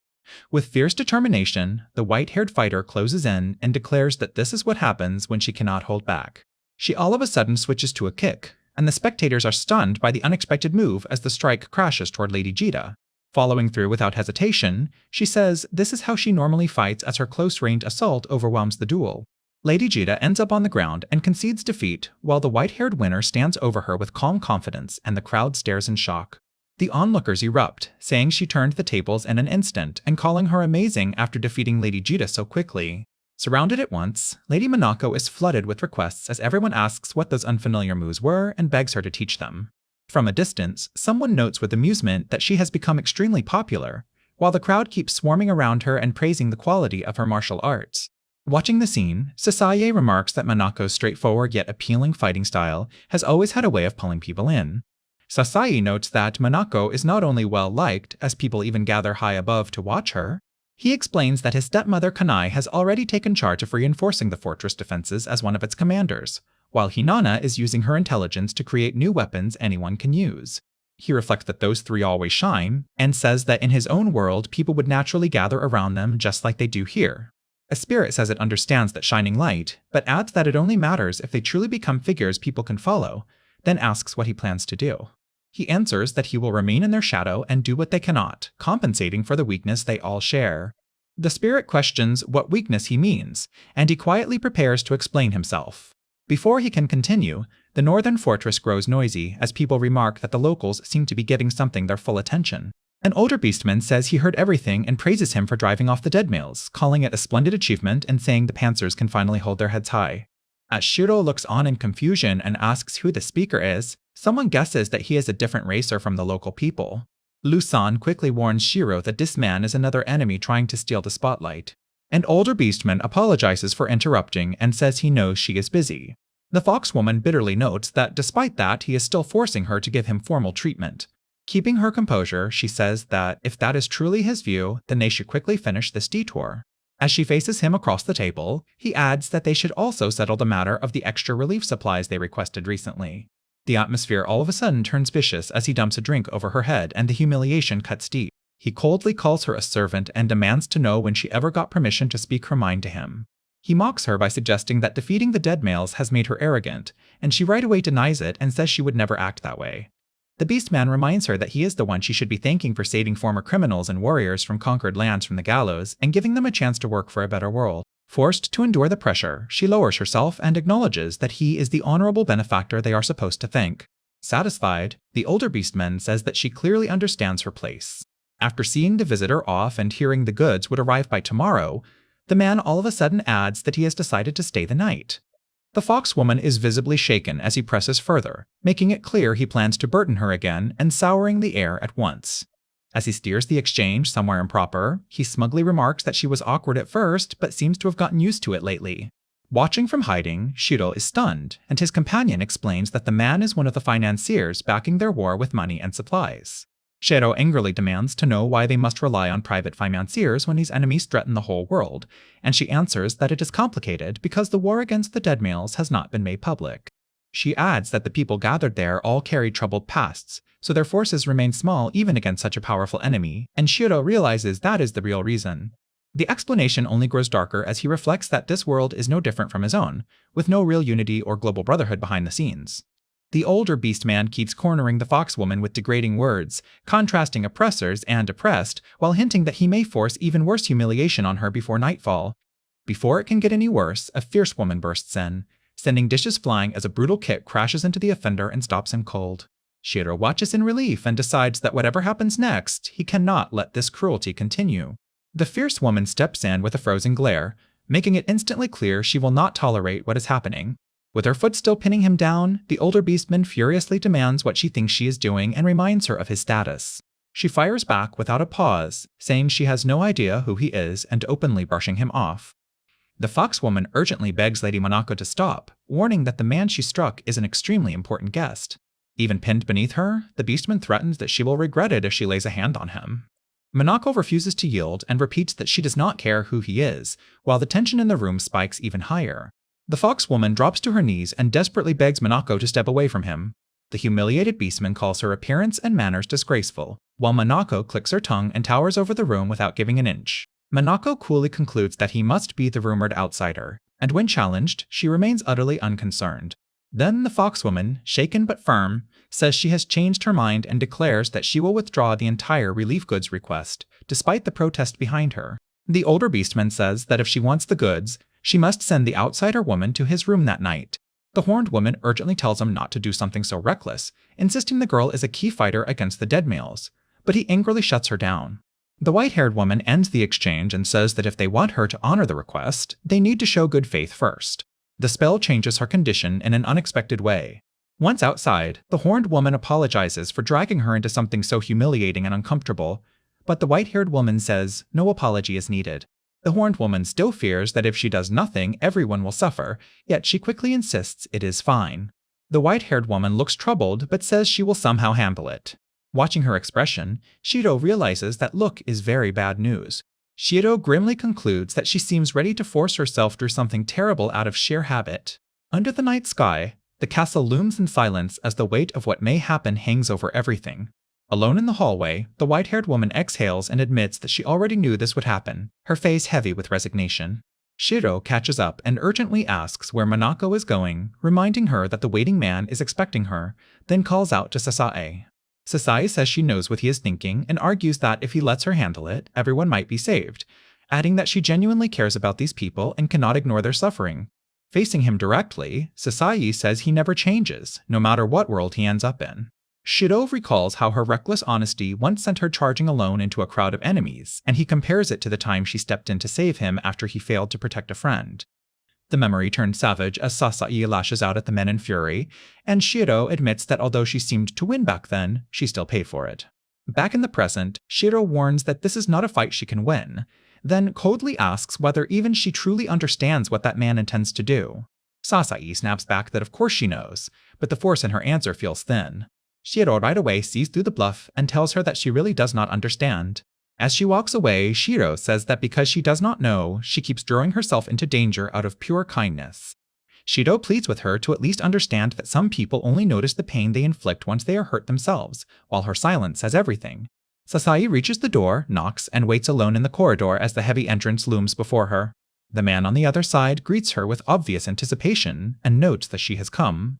With fierce determination, the white-haired fighter closes in and declares that this is what happens when she cannot hold back. She all of a sudden switches to a kick, and the spectators are stunned by the unexpected move as the strike crashes toward Lady Jita. Following through without hesitation, she says this is how she normally fights as her close-range assault overwhelms the duel. Lady Jita ends up on the ground and concedes defeat, while the white-haired winner stands over her with calm confidence and the crowd stares in shock. The onlookers erupt, saying she turned the tables in an instant and calling her amazing after defeating Lady Jita so quickly. Surrounded at once, Lady Monako is flooded with requests as everyone asks what those unfamiliar moves were and begs her to teach them. From a distance, someone notes with amusement that she has become extremely popular, while the crowd keeps swarming around her and praising the quality of her martial arts. Watching the scene, Sasae remarks that Monako's straightforward yet appealing fighting style has always had a way of pulling people in. Sasai notes that Manako is not only well-liked, as people even gather high above to watch her. He explains that his stepmother Kanai has already taken charge of reinforcing the fortress defenses as one of its commanders, while Hinana is using her intelligence to create new weapons anyone can use. He reflects that those three always shine, and says that in his own world people would naturally gather around them just like they do here. A spirit says it understands that shining light, but adds that it only matters if they truly become figures people can follow, then asks what he plans to do. He answers that he will remain in their shadow and do what they cannot, compensating for the weakness they all share. The spirit questions what weakness he means, and he quietly prepares to explain himself. Before he can continue, the northern fortress grows noisy as people remark that the locals seem to be giving something their full attention. An older beastman says he heard everything and praises him for driving off the dead males, calling it a splendid achievement and saying the pantsers can finally hold their heads high. As Shiro looks on in confusion and asks who the speaker is, someone guesses that he is a different racer from the local people. Lusan quickly warns Shiro that this man is another enemy trying to steal the spotlight. An older beastman apologizes for interrupting and says he knows she is busy. The foxwoman bitterly notes that despite that, he is still forcing her to give him formal treatment. Keeping her composure, she says that if that is truly his view, then they should quickly finish this detour. As she faces him across the table, he adds that they should also settle the matter of the extra relief supplies they requested recently. The atmosphere all of a sudden turns vicious as he dumps a drink over her head and the humiliation cuts deep. He coldly calls her a servant and demands to know when she ever got permission to speak her mind to him. He mocks her by suggesting that defeating the dead males has made her arrogant, and she right away denies it and says she would never act that way. The Beastman reminds her that he is the one she should be thanking for saving former criminals and warriors from conquered lands from the gallows and giving them a chance to work for a better world. Forced to endure the pressure, she lowers herself and acknowledges that he is the honorable benefactor they are supposed to thank. Satisfied, the older Beastman says that she clearly understands her place. After seeing the visitor off and hearing the goods would arrive by tomorrow, the man all of a sudden adds that he has decided to stay the night. The foxwoman is visibly shaken as he presses further, making it clear he plans to burden her again and souring the air at once. As he steers the exchange somewhere improper, he smugly remarks that she was awkward at first but seems to have gotten used to it lately. Watching from hiding, Shiro is stunned, and his companion explains that the man is one of the financiers backing their war with money and supplies. Shiro angrily demands to know why they must rely on private financiers when these enemies threaten the whole world, and she answers that it is complicated because the war against the dead males has not been made public. She adds that the people gathered there all carry troubled pasts, so their forces remain small even against such a powerful enemy, and Shiro realizes that is the real reason. The explanation only grows darker as he reflects that this world is no different from his own, with no real unity or global brotherhood behind the scenes. The older Beastman keeps cornering the foxwoman with degrading words, contrasting oppressors and oppressed, while hinting that he may force even worse humiliation on her before nightfall. Before it can get any worse, a fierce woman bursts in, sending dishes flying as a brutal kick crashes into the offender and stops him cold. Shiro watches in relief and decides that whatever happens next, he cannot let this cruelty continue. The fierce woman steps in with a frozen glare, making it instantly clear she will not tolerate what is happening. With her foot still pinning him down, the older beastman furiously demands what she thinks she is doing and reminds her of his status. She fires back without a pause, saying she has no idea who he is and openly brushing him off. The foxwoman urgently begs Lady Monako to stop, warning that the man she struck is an extremely important guest. Even pinned beneath her, the beastman threatens that she will regret it if she lays a hand on him. Monako refuses to yield and repeats that she does not care who he is, while the tension in the room spikes even higher. The foxwoman drops to her knees and desperately begs Monako to step away from him. The humiliated beastman calls her appearance and manners disgraceful, while Monako clicks her tongue and towers over the room without giving an inch. Monako coolly concludes that he must be the rumored outsider, and when challenged, she remains utterly unconcerned. Then the foxwoman, shaken but firm, says she has changed her mind and declares that she will withdraw the entire relief goods request, despite the protest behind her. The older beastman says that if she wants the goods, she must send the outsider woman to his room that night. The horned woman urgently tells him not to do something so reckless, insisting the girl is a key fighter against the dead males, but he angrily shuts her down. The white-haired woman ends the exchange and says that if they want her to honor the request, they need to show good faith first. The spell changes her condition in an unexpected way. Once outside, the horned woman apologizes for dragging her into something so humiliating and uncomfortable, but the white-haired woman says no apology is needed. The horned woman still fears that if she does nothing, everyone will suffer, yet she quickly insists it is fine. The white-haired woman looks troubled but says she will somehow handle it. Watching her expression, Shiro realizes that look is very bad news. Shiro grimly concludes that she seems ready to force herself through something terrible out of sheer habit. Under the night sky, the castle looms in silence as the weight of what may happen hangs over everything. Alone in the hallway, the white-haired woman exhales and admits that she already knew this would happen, her face heavy with resignation. Shiro catches up and urgently asks where Minako is going, reminding her that the waiting man is expecting her, then calls out to Sasae. Sasae says she knows what he is thinking and argues that if he lets her handle it, everyone might be saved, adding that she genuinely cares about these people and cannot ignore their suffering. Facing him directly, Sasae says he never changes, no matter what world he ends up in. Shiro recalls how her reckless honesty once sent her charging alone into a crowd of enemies, and he compares it to the time she stepped in to save him after he failed to protect a friend. The memory turns savage as Sasae lashes out at the men in fury, and Shiro admits that although she seemed to win back then, she still paid for it. Back in the present, Shiro warns that this is not a fight she can win, then coldly asks whether even she truly understands what that man intends to do. Sasae snaps back that of course she knows, but the force in her answer feels thin. Shiro right away sees through the bluff and tells her that she really does not understand. As she walks away, Shiro says that because she does not know, she keeps throwing herself into danger out of pure kindness. Shiro pleads with her to at least understand that some people only notice the pain they inflict once they are hurt themselves, while her silence says everything. Sasae reaches the door, knocks, and waits alone in the corridor as the heavy entrance looms before her. The man on the other side greets her with obvious anticipation and notes that she has come.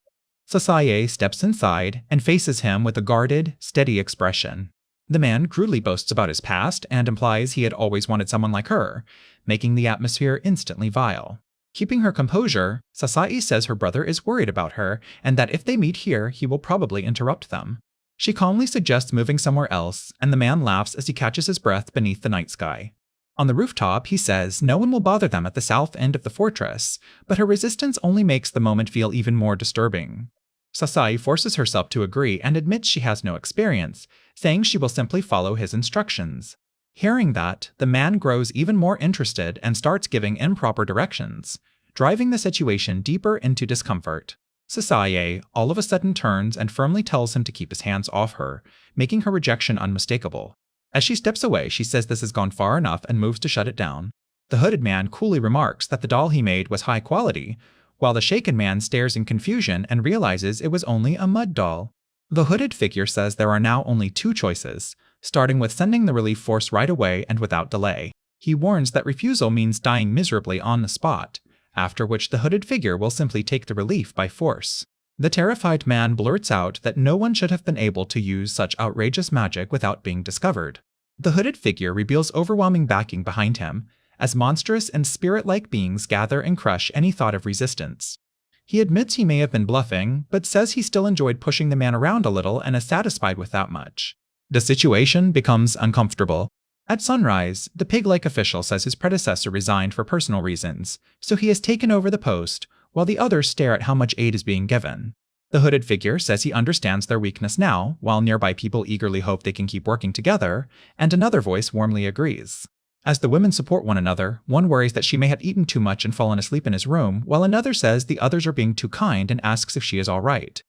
Sasae steps inside and faces him with a guarded, steady expression. The man crudely boasts about his past and implies he had always wanted someone like her, making the atmosphere instantly vile. Keeping her composure, Sasae says her brother is worried about her and that if they meet here, he will probably interrupt them. She calmly suggests moving somewhere else, and the man laughs as he catches his breath beneath the night sky. On the rooftop, he says no one will bother them at the south end of the fortress, but her resistance only makes the moment feel even more disturbing. Sasae forces herself to agree and admits she has no experience, saying she will simply follow his instructions. Hearing that, the man grows even more interested and starts giving improper directions, driving the situation deeper into discomfort. Sasae all of a sudden turns and firmly tells him to keep his hands off her, making her rejection unmistakable. As she steps away, she says this has gone far enough and moves to shut it down. The hooded man coolly remarks that the doll he made was high quality, while the shaken man stares in confusion and realizes it was only a mud doll. The hooded figure says there are now only two choices, starting with sending the relief force right away and without delay. He warns that refusal means dying miserably on the spot, after which the hooded figure will simply take the relief by force. The terrified man blurts out that no one should have been able to use such outrageous magic without being discovered. The hooded figure reveals overwhelming backing behind him, as monstrous and spirit-like beings gather and crush any thought of resistance. He admits he may have been bluffing, but says he still enjoyed pushing the man around a little and is satisfied with that much. The situation becomes uncomfortable. At sunrise, the pig-like official says his predecessor resigned for personal reasons, so he has taken over the post, while the others stare at how much aid is being given. The hooded figure says he understands their weakness now, while nearby people eagerly hope they can keep working together, and another voice warmly agrees. As the women support one another, one worries that she may have eaten too much and fallen asleep in his room, while another says the others are being too kind and asks if she is all right.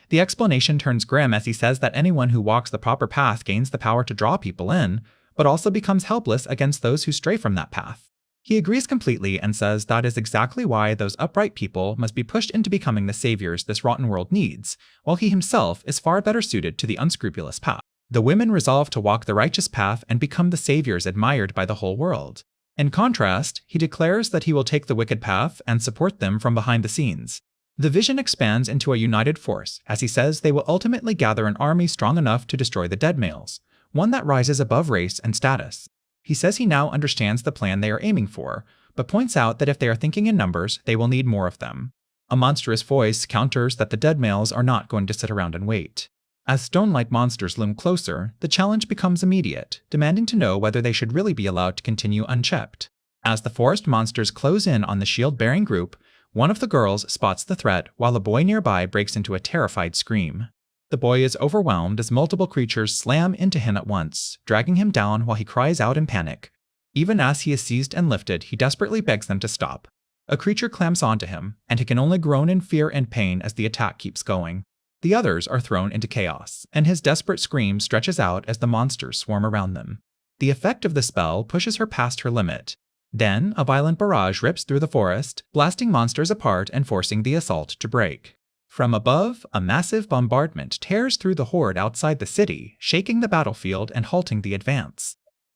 The explanation turns grim as he says that anyone who walks the proper path gains the power to draw people in, but also becomes helpless against those who stray from that path. He agrees completely and says that is exactly why those upright people must be pushed into becoming the saviors this rotten world needs, while he himself is far better suited to the unscrupulous path. The women resolve to walk the righteous path and become the saviors admired by the whole world. In contrast, he declares that he will take the wicked path and support them from behind the scenes. The vision expands into a united force, as he says they will ultimately gather an army strong enough to destroy the dead males, one that rises above race and status. He says he now understands the plan they are aiming for, but points out that if they are thinking in numbers, they will need more of them. A monstrous voice counters that the dead males are not going to sit around and wait. As stone-like monsters loom closer, the challenge becomes immediate, demanding to know whether they should really be allowed to continue unchecked. As the forest monsters close in on the shield-bearing group, one of the girls spots the threat while a boy nearby breaks into a terrified scream. The boy is overwhelmed as multiple creatures slam into him at once, dragging him down while he cries out in panic. Even as he is seized and lifted, he desperately begs them to stop. A creature clamps onto him, and he can only groan in fear and pain as the attack keeps going. The others are thrown into chaos, and his desperate scream stretches out as the monsters swarm around them. The effect of the spell pushes her past her limit. Then, a violent barrage rips through the forest, blasting monsters apart and forcing the assault to break. From above, a massive bombardment tears through the horde outside the city, shaking the battlefield and halting the advance.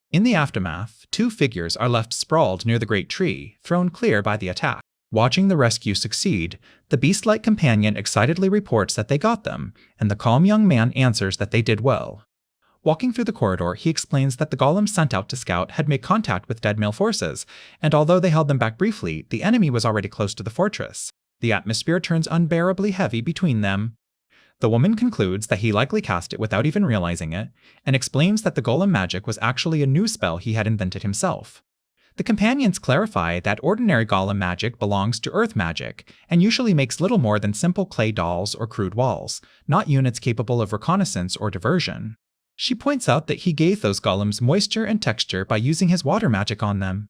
In the aftermath, 2 figures are left sprawled near the great tree, thrown clear by the attack. Watching the rescue succeed, the beast-like companion excitedly reports that they got them, and the calm young man answers that they did well. Walking through the corridor, he explains that the golems sent out to scout had made contact with dead male forces, and although they held them back briefly, the enemy was already close to the fortress. The atmosphere turns unbearably heavy between them. The woman concludes that he likely cast it without even realizing it, and explains that the golem magic was actually a new spell he had invented himself. The companions clarify that ordinary golem magic belongs to earth magic, and usually makes little more than simple clay dolls or crude walls, not units capable of reconnaissance or diversion. She points out that he gave those golems moisture and texture by using his water magic on them.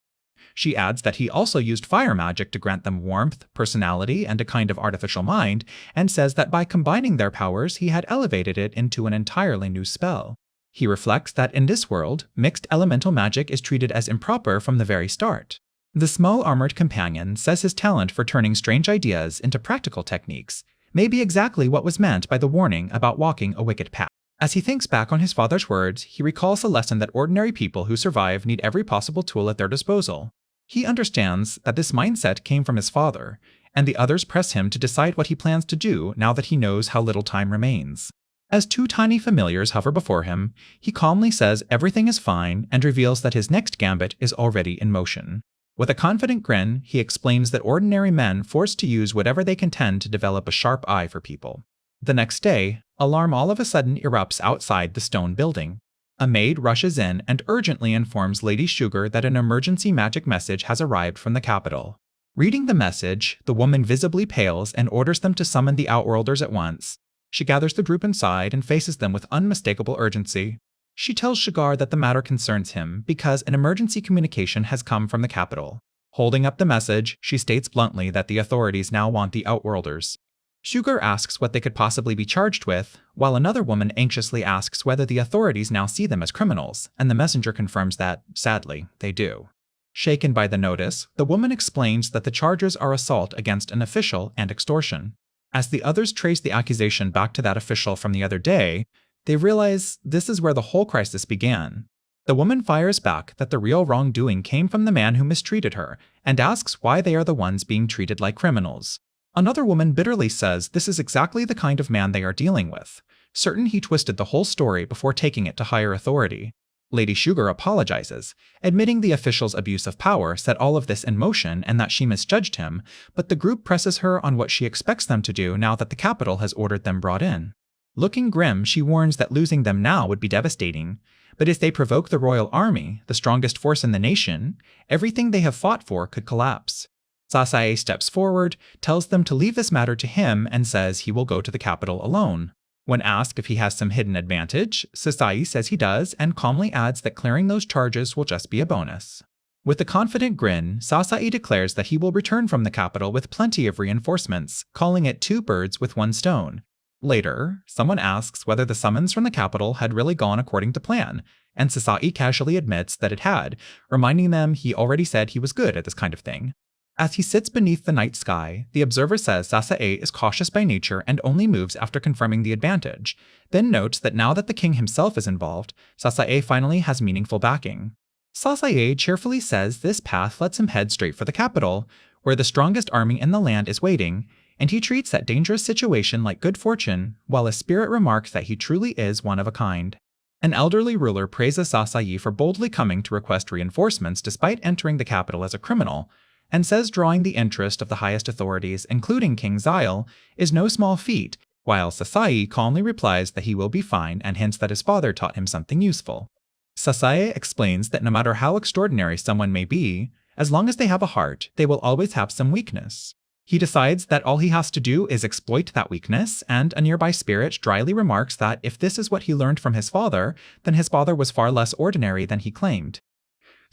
She adds that he also used fire magic to grant them warmth, personality, and a kind of artificial mind, and says that by combining their powers he had elevated it into an entirely new spell. He reflects that in this world, mixed elemental magic is treated as improper from the very start. The small armored companion says his talent for turning strange ideas into practical techniques may be exactly what was meant by the warning about walking a wicked path. As he thinks back on his father's words, he recalls the lesson that ordinary people who survive need every possible tool at their disposal. He understands that this mindset came from his father, and the others press him to decide what he plans to do now that he knows how little time remains. As 2 tiny familiars hover before him, he calmly says everything is fine and reveals that his next gambit is already in motion. With a confident grin, he explains that ordinary men forced to use whatever they can tend to develop a sharp eye for people. The next day, alarm all of a sudden erupts outside the stone building. A maid rushes in and urgently informs Lady Sugar that an emergency magic message has arrived from the capital. Reading the message, the woman visibly pales and orders them to summon the Outworlders at once. She gathers the group inside and faces them with unmistakable urgency. She tells Sugar that the matter concerns him because an emergency communication has come from the capital. Holding up the message, she states bluntly that the authorities now want the Outworlders. Sugar asks what they could possibly be charged with, while another woman anxiously asks whether the authorities now see them as criminals, and the messenger confirms that, sadly, they do. Shaken by the notice, the woman explains that the charges are assault against an official and extortion. As the others trace the accusation back to that official from the other day, they realize this is where the whole crisis began. The woman fires back that the real wrongdoing came from the man who mistreated her, and asks why they are the ones being treated like criminals. Another woman bitterly says this is exactly the kind of man they are dealing with, certain he twisted the whole story before taking it to higher authority. Lady Sugar apologizes, admitting the official's abuse of power set all of this in motion and that she misjudged him, but the group presses her on what she expects them to do now that the capital has ordered them brought in. Looking grim, she warns that losing them now would be devastating, but if they provoke the royal army, the strongest force in the nation, everything they have fought for could collapse. Sasae steps forward, tells them to leave this matter to him, and says he will go to the capital alone. When asked if he has some hidden advantage, Sasae says he does and calmly adds that clearing those charges will just be a bonus. With a confident grin, Sasae declares that he will return from the capital with plenty of reinforcements, calling it 2 birds with 1 stone. Later, someone asks whether the summons from the capital had really gone according to plan, and Sasae casually admits that it had, reminding them he already said he was good at this kind of thing. As he sits beneath the night sky, the observer says Sasae is cautious by nature and only moves after confirming the advantage, then notes that now that the king himself is involved, Sasae finally has meaningful backing. Sasae cheerfully says this path lets him head straight for the capital, where the strongest army in the land is waiting, and he treats that dangerous situation like good fortune, while a spirit remarks that he truly is one of a kind. An elderly ruler praises Sasae for boldly coming to request reinforcements despite entering the capital as a criminal, and says drawing the interest of the highest authorities, including King Zyle, is no small feat, while Sasae calmly replies that he will be fine and hints that his father taught him something useful. Sasae explains that no matter how extraordinary someone may be, as long as they have a heart, they will always have some weakness. He decides that all he has to do is exploit that weakness, and a nearby spirit dryly remarks that if this is what he learned from his father, then his father was far less ordinary than he claimed.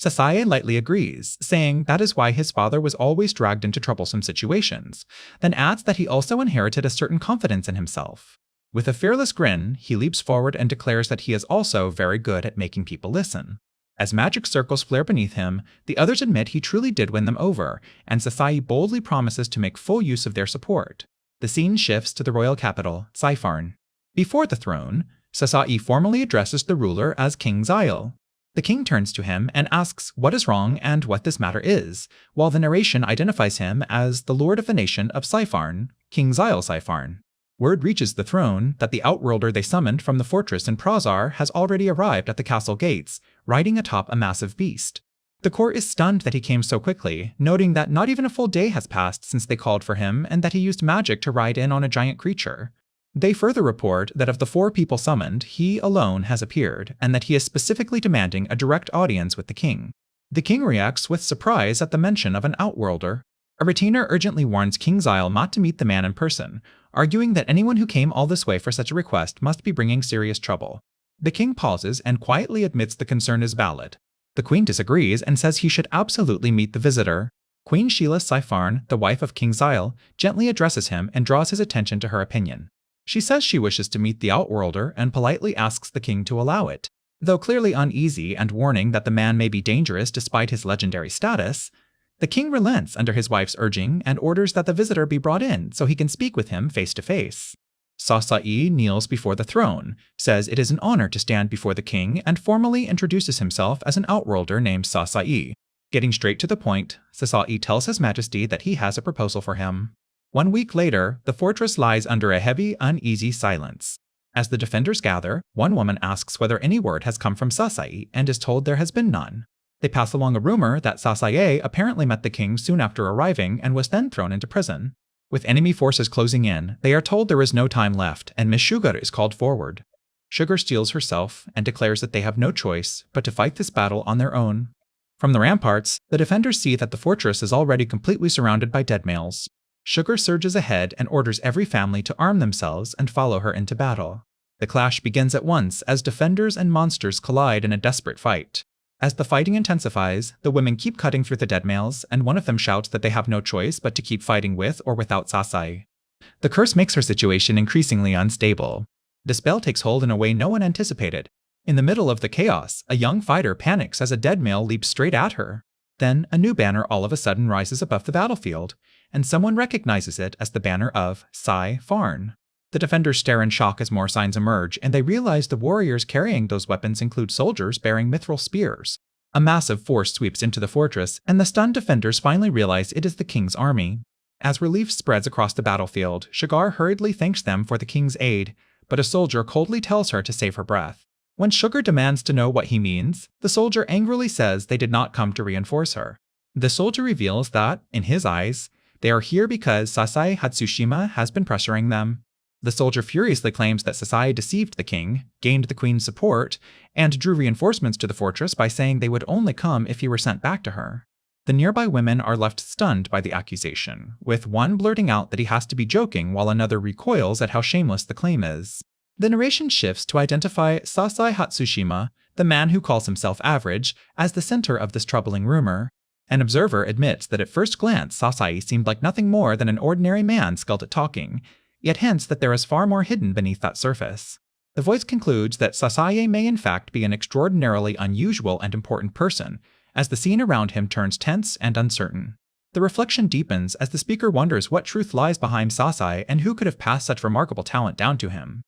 Sasae lightly agrees, saying that is why his father was always dragged into troublesome situations, then adds that he also inherited a certain confidence in himself. With a fearless grin, he leaps forward and declares that he is also very good at making people listen. As magic circles flare beneath him, the others admit he truly did win them over, and Sasae boldly promises to make full use of their support. The scene shifts to the royal capital, Saifarn. Before the throne, Sasae formally addresses the ruler as King Xyle. The king turns to him and asks what is wrong and what this matter is, while the narration identifies him as the lord of the nation of Saifarn, King Xyle Saifarn. Word reaches the throne that the outworlder they summoned from the fortress in Prazar has already arrived at the castle gates, riding atop a massive beast. The court is stunned that he came so quickly, noting that not even a full day has passed since they called for him and that he used magic to ride in on a giant creature. They further report that of the 4 people summoned, he alone has appeared, and that he is specifically demanding a direct audience with the king. The king reacts with surprise at the mention of an outworlder. A retainer urgently warns King Xyle not to meet the man in person, arguing that anyone who came all this way for such a request must be bringing serious trouble. The king pauses and quietly admits the concern is valid. The queen disagrees and says he should absolutely meet the visitor. Queen Sheila Saifarn, the wife of King Xyle, gently addresses him and draws his attention to her opinion. She says she wishes to meet the outworlder and politely asks the king to allow it. Though clearly uneasy and warning that the man may be dangerous despite his legendary status, the king relents under his wife's urging and orders that the visitor be brought in so he can speak with him face to face. Sasae kneels before the throne, says it is an honor to stand before the king, and formally introduces himself as an outworlder named Sasae. Getting straight to the point, Sasae tells His Majesty that he has a proposal for him. 1 week later, the fortress lies under a heavy, uneasy silence. As the defenders gather, one woman asks whether any word has come from Sasae and is told there has been none. They pass along a rumor that Sasae apparently met the king soon after arriving and was then thrown into prison. With enemy forces closing in, they are told there is no time left and Miss Sugar is called forward. Sugar steels herself and declares that they have no choice but to fight this battle on their own. From the ramparts, the defenders see that the fortress is already completely surrounded by dead males. Sugar surges ahead and orders every family to arm themselves and follow her into battle. The clash begins at once as defenders and monsters collide in a desperate fight. As the fighting intensifies, the women keep cutting through the dead males, and one of them shouts that they have no choice but to keep fighting with or without Sasae. The curse makes her situation increasingly unstable. The spell takes hold in a way no one anticipated. In the middle of the chaos, a young fighter panics as a dead male leaps straight at her. Then, a new banner all of a sudden rises above the battlefield, and someone recognizes it as the banner of Saifarn. The defenders stare in shock as more signs emerge, and they realize the warriors carrying those weapons include soldiers bearing mithril spears. A massive force sweeps into the fortress, and the stunned defenders finally realize it is the king's army. As relief spreads across the battlefield, Sugar hurriedly thanks them for the king's aid, but a soldier coldly tells her to save her breath. When Sugar demands to know what he means, the soldier angrily says they did not come to reinforce her. The soldier reveals that, in his eyes, they are here because Sasae Hatsushima has been pressuring them. The soldier furiously claims that Sasae deceived the king, gained the queen's support, and drew reinforcements to the fortress by saying they would only come if he were sent back to her. The nearby women are left stunned by the accusation, with one blurting out that he has to be joking while another recoils at how shameless the claim is. The narration shifts to identify Sasae Hatsushima, the man who calls himself Average, as the center of this troubling rumor. An observer admits that at first glance Sasae seemed like nothing more than an ordinary man skilled at talking, yet hints that there is far more hidden beneath that surface. The voice concludes that Sasae may in fact be an extraordinarily unusual and important person, as the scene around him turns tense and uncertain. The reflection deepens as the speaker wonders what truth lies behind Sasae and who could have passed such remarkable talent down to him.